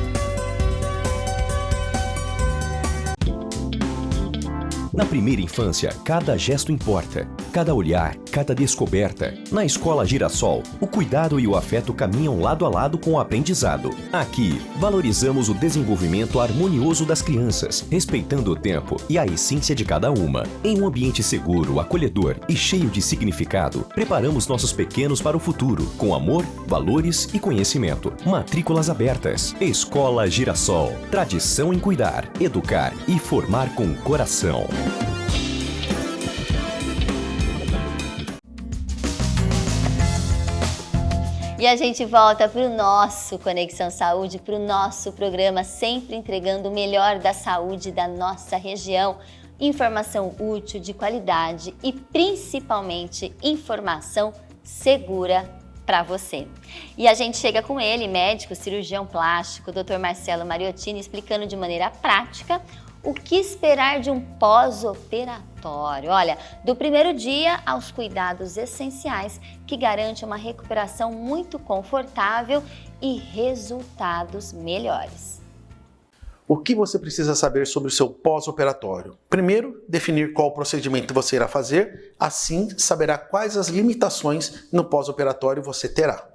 Na primeira infância, cada gesto importa, cada olhar, cada descoberta. Na Escola Girassol, o cuidado e o afeto caminham lado a lado com o aprendizado. Aqui, valorizamos o desenvolvimento harmonioso das crianças, respeitando o tempo e a essência de cada uma. Em um ambiente seguro, acolhedor e cheio de significado, preparamos nossos pequenos para o futuro, com amor, valores e conhecimento. Matrículas abertas. Escola Girassol. Tradição em cuidar, educar e formar com o coração. E a gente volta para o nosso Conexão Saúde, para o nosso programa, sempre entregando o melhor da saúde da nossa região. Informação útil, de qualidade e principalmente informação segura para você. E a gente chega com ele, médico, cirurgião plástico, Dr. Marcelo Mariottini, explicando de maneira prática o que esperar de um pós-operatório. Olha, do primeiro dia aos cuidados essenciais que garante uma recuperação muito confortável e resultados melhores. O que você precisa saber sobre o seu pós-operatório? Primeiro, definir qual procedimento você irá fazer, assim saberá quais as limitações no pós-operatório você terá.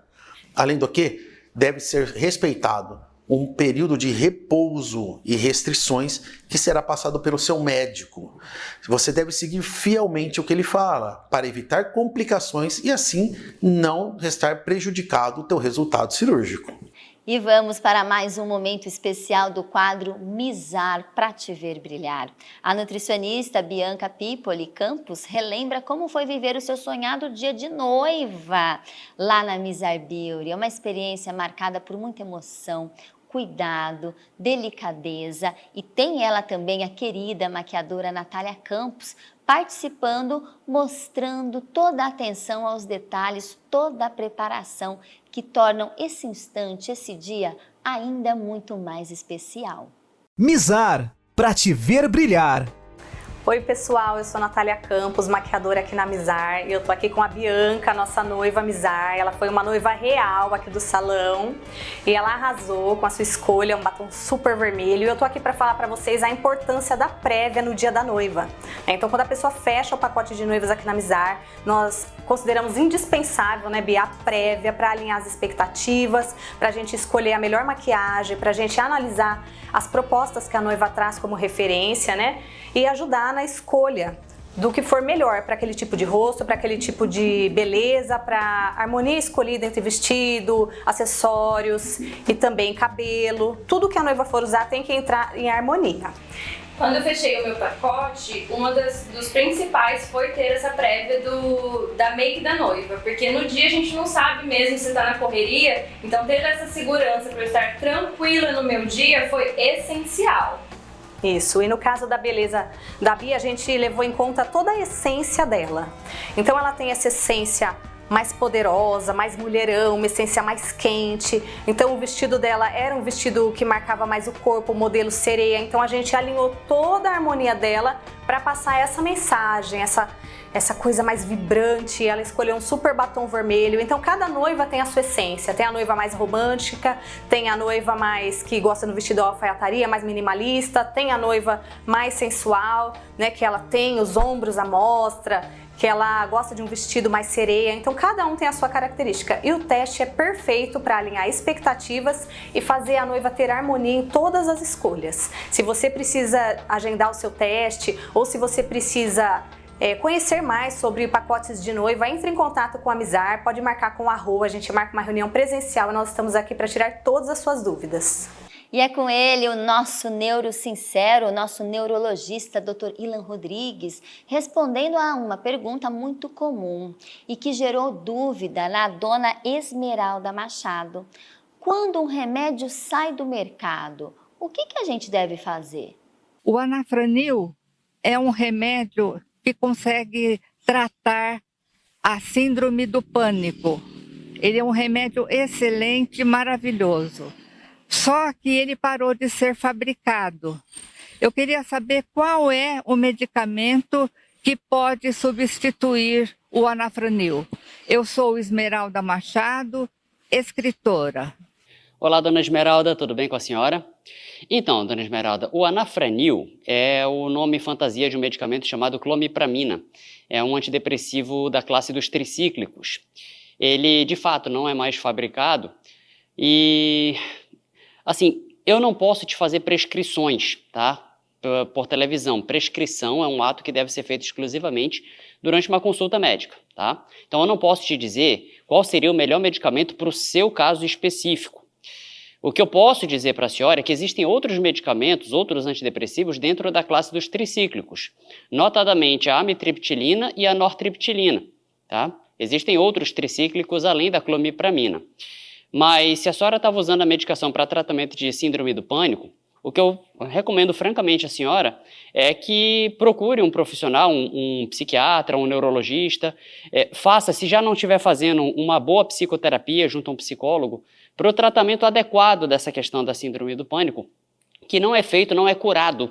Além do que, deve ser respeitado um período de repouso e restrições que será passado pelo seu médico. Você deve seguir fielmente o que ele fala, para evitar complicações e assim não restar prejudicado o teu resultado cirúrgico. E vamos para mais um momento especial do quadro Mizar para te ver brilhar. A nutricionista Bianca Pipoli Campos relembra como foi viver o seu sonhado dia de noiva lá na Mizar Beauty. É uma experiência marcada por muita emoção, cuidado, delicadeza, e tem ela também a querida maquiadora Natália Campos participando, mostrando toda a atenção aos detalhes, toda a preparação que tornam esse instante, esse dia, ainda muito mais especial. Mizar, pra te ver brilhar. Oi pessoal, eu sou Natália Campos, maquiadora aqui na Mizar, e eu tô aqui com a Bianca, nossa noiva Mizar. Ela foi uma noiva real aqui do salão e ela arrasou com a sua escolha, um batom super vermelho. E eu tô aqui para falar para vocês a importância da prévia no dia da noiva. Então, quando a pessoa fecha o pacote de noivas aqui na Mizar, nós consideramos indispensável, né, Bia, a prévia para alinhar as expectativas, para a gente escolher a melhor maquiagem, para a gente analisar as propostas que a noiva traz como referência, né, e ajudar na escolha do que for melhor para aquele tipo de rosto, para aquele tipo de beleza, para a harmonia escolhida entre vestido, acessórios e também cabelo. Tudo que a noiva for usar tem que entrar em harmonia. Quando eu fechei o meu pacote, uma dos principais foi ter essa prévia da make da noiva, porque no dia a gente não sabe mesmo se está na correria, então ter essa segurança para eu estar tranquila no meu dia foi essencial. Isso, e no caso da beleza da Bia, a gente levou em conta toda a essência dela. Então ela tem essa essência mais poderosa, mais mulherão, uma essência mais quente. Então o vestido dela era um vestido que marcava mais o corpo, o modelo sereia. Então a gente alinhou toda a harmonia dela para passar essa mensagem, essa coisa mais vibrante. Ela escolheu um super batom vermelho. Então cada noiva tem a sua essência. Tem a noiva mais romântica, tem a noiva mais que gosta do vestido alfaiataria, mais minimalista, tem a noiva mais sensual, né, que ela tem os ombros à mostra, que ela gosta de um vestido mais sereia. Então cada um tem a sua característica e o teste é perfeito para alinhar expectativas e fazer a noiva ter harmonia em todas as escolhas. Se você precisa agendar o seu teste ou se você precisa conhecer mais sobre pacotes de noiva, entre em contato com a Mizar, pode marcar com a Rô, a gente marca uma reunião presencial e nós estamos aqui para tirar todas as suas dúvidas. E é com ele o nosso neurosincero, o nosso neurologista, Dr. Ilan Rodrigues, respondendo a uma pergunta muito comum e que gerou dúvida na dona Esmeralda Machado. Quando um remédio sai do mercado, o que a gente deve fazer? O anafranil é um remédio que consegue tratar a síndrome do pânico. Ele é um remédio excelente, maravilhoso. Só que ele parou de ser fabricado. Eu queria saber qual é o medicamento que pode substituir o anafranil. Eu sou Esmeralda Machado, escritora. Olá, dona Esmeralda, tudo bem com a senhora? Então, dona Esmeralda, o anafranil é o nome fantasia de um medicamento chamado clomipramina. É um antidepressivo da classe dos tricíclicos. Ele, de fato, não é mais fabricado e, assim, eu não posso te fazer prescrições, tá? Por televisão. Prescrição é um ato que deve ser feito exclusivamente durante uma consulta médica, tá? Então, eu não posso te dizer qual seria o melhor medicamento para o seu caso específico. O que eu posso dizer para a senhora é que existem outros medicamentos, outros antidepressivos dentro da classe dos tricíclicos, notadamente a amitriptilina e a nortriptilina, tá? Existem outros tricíclicos além da clomipramina. Mas se a senhora estava usando a medicação para tratamento de síndrome do pânico, o que eu recomendo francamente à senhora é que procure um profissional, um psiquiatra, um neurologista, faça, se já não estiver fazendo, uma boa psicoterapia junto a um psicólogo, para o tratamento adequado dessa questão da síndrome do pânico, que não é feito, não é curado,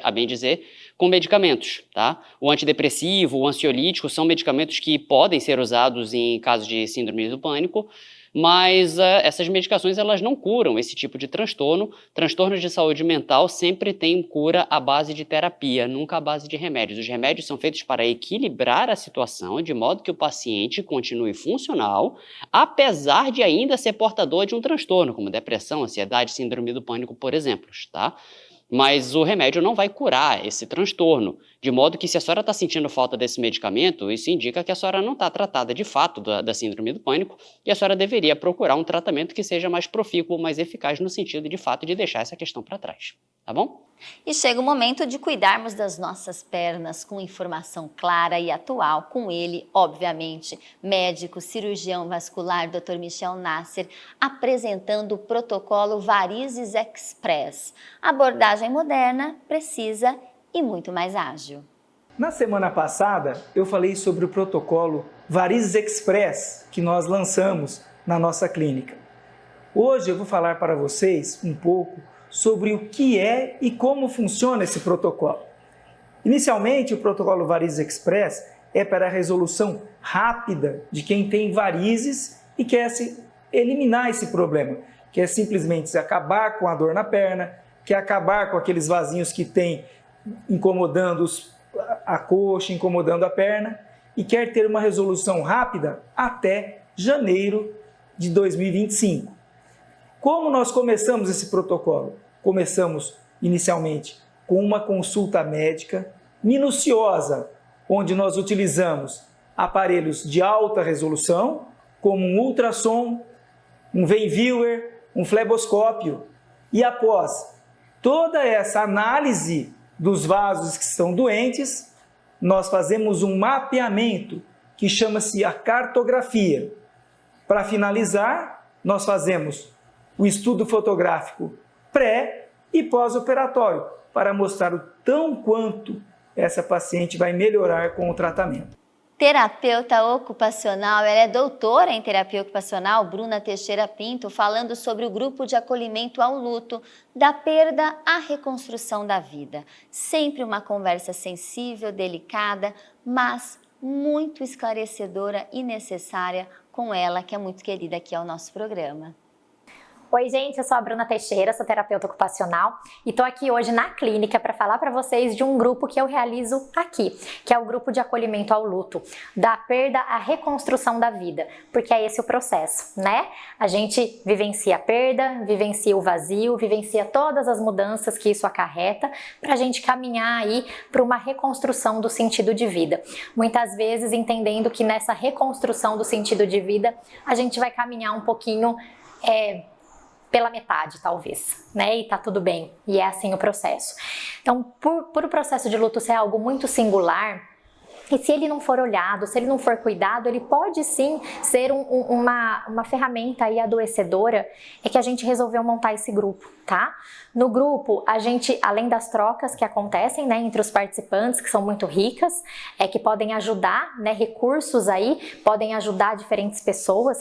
a bem dizer, com medicamentos, tá? O antidepressivo, o ansiolítico são medicamentos que podem ser usados em casos de síndrome do pânico, mas essas medicações elas não curam esse tipo de transtorno. Transtornos de saúde mental sempre têm cura à base de terapia, nunca à base de remédios. Os remédios são feitos para equilibrar a situação de modo que o paciente continue funcional, apesar de ainda ser portador de um transtorno, como depressão, ansiedade, síndrome do pânico, por exemplo, tá? Mas o remédio não vai curar esse transtorno, de modo que se a senhora está sentindo falta desse medicamento, isso indica que a senhora não está tratada de fato da síndrome do pânico e a senhora deveria procurar um tratamento que seja mais profícuo, mais eficaz no sentido de fato de deixar essa questão para trás, tá bom? E chega o momento de cuidarmos das nossas pernas com informação clara e atual, com ele, obviamente, médico, cirurgião vascular, Dr. Michel Nasser, apresentando o protocolo Varizes Express. Abordagem moderna, precisa e muito mais ágil. Na semana passada, eu falei sobre o protocolo Varizes Express que nós lançamos na nossa clínica. Hoje eu vou falar para vocês um pouco sobre o que é e como funciona esse protocolo. Inicialmente, o protocolo Varizes Express é para a resolução rápida de quem tem varizes e quer eliminar esse problema, quer simplesmente acabar com a dor na perna, quer acabar com aqueles vasinhos que tem incomodando a coxa, incomodando a perna e quer ter uma resolução rápida até janeiro de 2025. Como nós começamos esse protocolo? Começamos inicialmente com uma consulta médica minuciosa, onde nós utilizamos aparelhos de alta resolução, como um ultrassom, um vein viewer, um fleboscópio. E após toda essa análise dos vasos que estão doentes, nós fazemos um mapeamento que chama-se a cartografia. Para finalizar, nós fazemos o estudo fotográfico pré e pós-operatório para mostrar o tão quanto essa paciente vai melhorar com o tratamento. Terapeuta ocupacional, ela é doutora em terapia ocupacional, Bruna Teixeira Pinto, falando sobre o grupo de acolhimento ao luto, da perda à reconstrução da vida. Sempre uma conversa sensível, delicada, mas muito esclarecedora e necessária com ela, que é muito querida aqui ao nosso programa. Oi, gente, eu sou a Bruna Teixeira, sou terapeuta ocupacional e tô aqui hoje na clínica para falar para vocês de um grupo que eu realizo aqui, que é o grupo de acolhimento ao luto, da perda à reconstrução da vida, porque é esse o processo, né? A gente vivencia a perda, vivencia o vazio, vivencia todas as mudanças que isso acarreta para a gente caminhar aí para uma reconstrução do sentido de vida. Muitas vezes entendendo que nessa reconstrução do sentido de vida a gente vai caminhar um pouquinho pela metade, talvez, né? E tá tudo bem. E é assim o processo. Então, por o processo de luto ser algo muito singular, e se ele não for olhado, se ele não for cuidado, ele pode sim ser uma ferramenta aí adoecedora. É que a gente resolveu montar esse grupo, tá? No grupo, a gente, além das trocas que acontecem, né, entre os participantes, que são muito ricas, que podem ajudar, né, recursos aí, podem ajudar diferentes pessoas.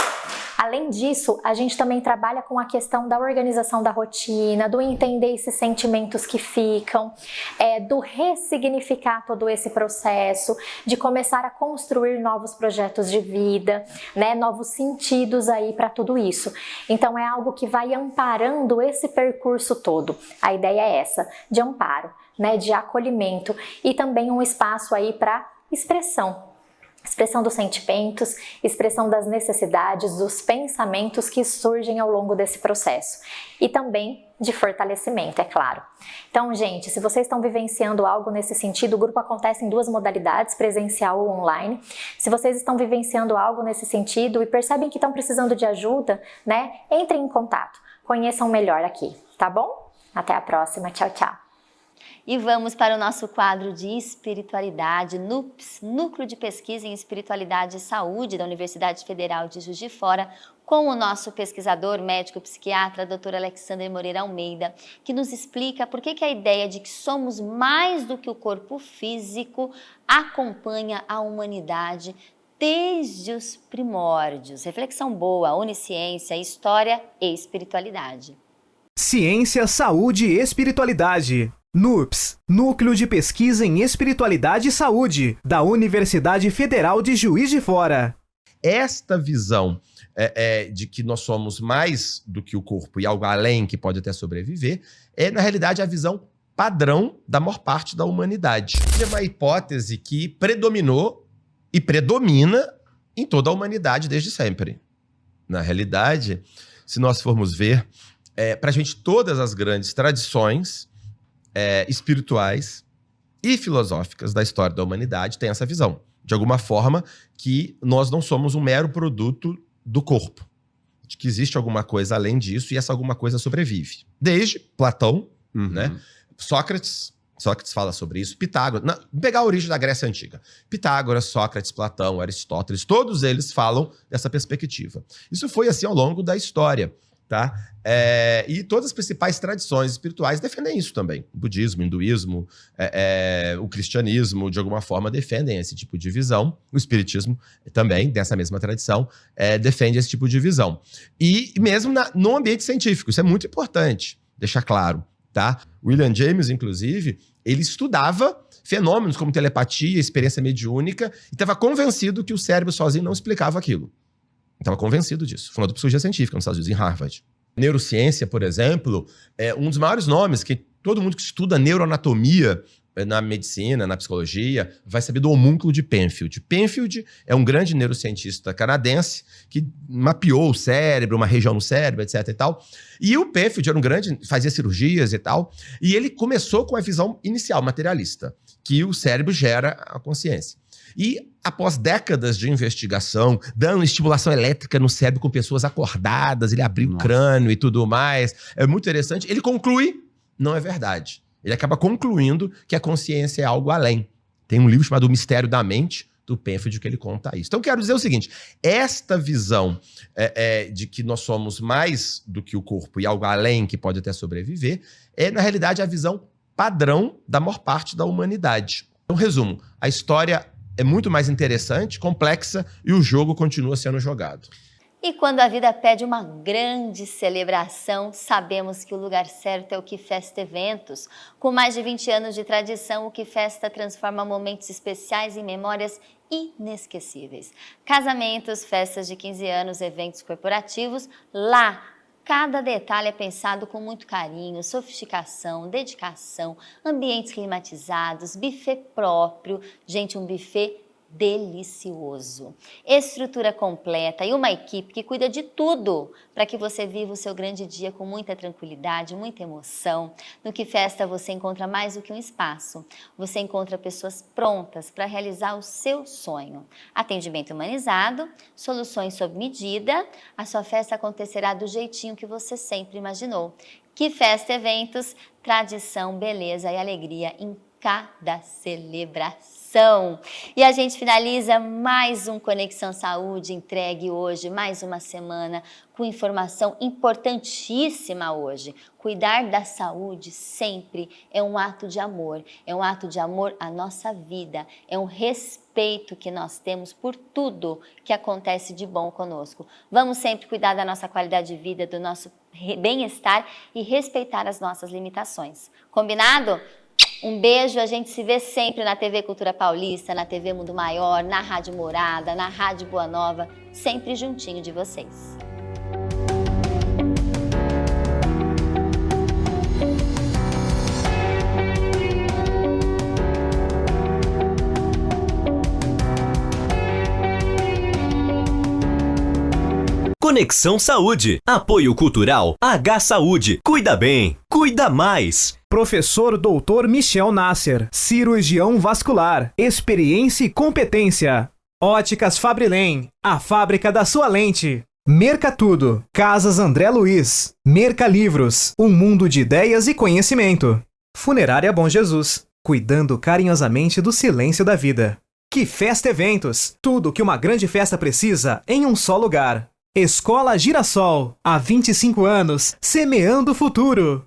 Além disso, a gente também trabalha com a questão da organização da rotina, do entender esses sentimentos que ficam, do ressignificar todo esse processo, de começar a construir novos projetos de vida, né, novos sentidos aí para tudo isso. Então é algo que vai amparando esse percurso todo. A ideia é essa, de amparo, né, de acolhimento e também um espaço aí para expressão dos sentimentos, expressão das necessidades, dos pensamentos que surgem ao longo desse processo e também de fortalecimento, é claro. Então, gente, se vocês estão vivenciando algo nesse sentido, o grupo acontece em 2 modalidades, presencial ou online. Se vocês estão vivenciando algo nesse sentido e percebem que estão precisando de ajuda, né, entrem em contato, conheçam melhor aqui, tá bom? Até a próxima, tchau, tchau. E vamos para o nosso quadro de espiritualidade, NUPS, Núcleo de Pesquisa em Espiritualidade e Saúde da Universidade Federal de Juiz de Fora, com o nosso pesquisador, médico psiquiatra, Dr. Alexander Moreira Almeida, que nos explica por que a ideia de que somos mais do que o corpo físico acompanha a humanidade desde os primórdios. Reflexão boa, onisciência, história e espiritualidade. Ciência, Saúde e Espiritualidade. NUPS, Núcleo de Pesquisa em Espiritualidade e Saúde, da Universidade Federal de Juiz de Fora. Esta visão de que nós somos mais do que o corpo e algo além que pode até sobreviver, é, na realidade, a visão padrão da maior parte da humanidade. É uma hipótese que predominou e predomina em toda a humanidade desde sempre. Na realidade, se nós formos ver, para a gente, todas as grandes tradições espirituais e filosóficas da história da humanidade têm essa visão. De alguma forma, que nós não somos um mero produto do corpo. De que existe alguma coisa além disso e essa alguma coisa sobrevive. Desde Platão, né? Sócrates fala sobre isso, Pitágoras. Pegar a origem da Grécia Antiga. Pitágoras, Sócrates, Platão, Aristóteles, todos eles falam dessa perspectiva. Isso foi assim ao longo da história. Tá? E todas as principais tradições espirituais defendem isso também. O budismo, o hinduísmo, o cristianismo, de alguma forma, defendem esse tipo de visão. O espiritismo também, dessa mesma tradição, defende esse tipo de visão. E mesmo no ambiente científico, isso é muito importante, deixar claro. Tá? William James, inclusive, ele estudava fenômenos como telepatia, experiência mediúnica, e estava convencido que o cérebro sozinho não explicava aquilo. Estava convencido disso. Fundador de psicologia científica nos Estados Unidos, em Harvard. Neurociência, por exemplo, é um dos maiores nomes que todo mundo que estuda neuroanatomia na medicina, na psicologia, vai saber do homúnculo de Penfield. Penfield é um grande neurocientista canadense que mapeou o cérebro, uma região no cérebro, etc e tal. E o Penfield era um grande, fazia cirurgias e tal, e ele começou com a visão inicial, materialista, que o cérebro gera a consciência. E após décadas de investigação, dando estimulação elétrica no cérebro com pessoas acordadas, ele abriu o crânio e tudo mais, é muito interessante, ele conclui, não é verdade. Ele acaba concluindo que a consciência é algo além. Tem um livro chamado O Mistério da Mente, do Penfield, que ele conta isso. Então, eu quero dizer o seguinte, esta visão de que nós somos mais do que o corpo e algo além que pode até sobreviver, é, na realidade, a visão padrão da maior parte da humanidade. Então, resumo, a história é muito mais interessante, complexa, e o jogo continua sendo jogado. E quando a vida pede uma grande celebração, sabemos que o lugar certo é o Que Festa Eventos. Com mais de 20 anos de tradição, o Que Festa transforma momentos especiais em memórias inesquecíveis. Casamentos, festas de 15 anos, eventos corporativos, lá cada detalhe é pensado com muito carinho, sofisticação, dedicação, ambientes climatizados, buffet próprio, gente, um buffet delicioso. Estrutura completa e uma equipe que cuida de tudo para que você viva o seu grande dia com muita tranquilidade, muita emoção. No Que Festa você encontra mais do que um espaço. Você encontra pessoas prontas para realizar o seu sonho. Atendimento humanizado, soluções sob medida. A sua festa acontecerá do jeitinho que você sempre imaginou. Que Festa Eventos, tradição, beleza e alegria em cada celebração. E a gente finaliza mais um Conexão Saúde entregue hoje, mais uma semana com informação importantíssima hoje. Cuidar da saúde sempre é um ato de amor à nossa vida, é um respeito que nós temos por tudo que acontece de bom conosco. Vamos sempre cuidar da nossa qualidade de vida, do nosso bem-estar e respeitar as nossas limitações. Combinado? Um beijo, a gente se vê sempre na TV Cultura Paulista, na TV Mundo Maior, na Rádio Morada, na Rádio Boa Nova, sempre juntinho de vocês. Conexão Saúde. Apoio Cultural H Saúde. Cuida bem, cuida mais. Professor Dr. Michel Nasser, cirurgião vascular, experiência e competência. Óticas Fabrilen, a fábrica da sua lente. Mercatudo, Casas André Luiz, Mercalivros, um mundo de ideias e conhecimento. Funerária Bom Jesus, cuidando carinhosamente do silêncio da vida. Que Festa Eventos, tudo que uma grande festa precisa em um só lugar. Escola Girassol, há 25 anos, semeando o futuro.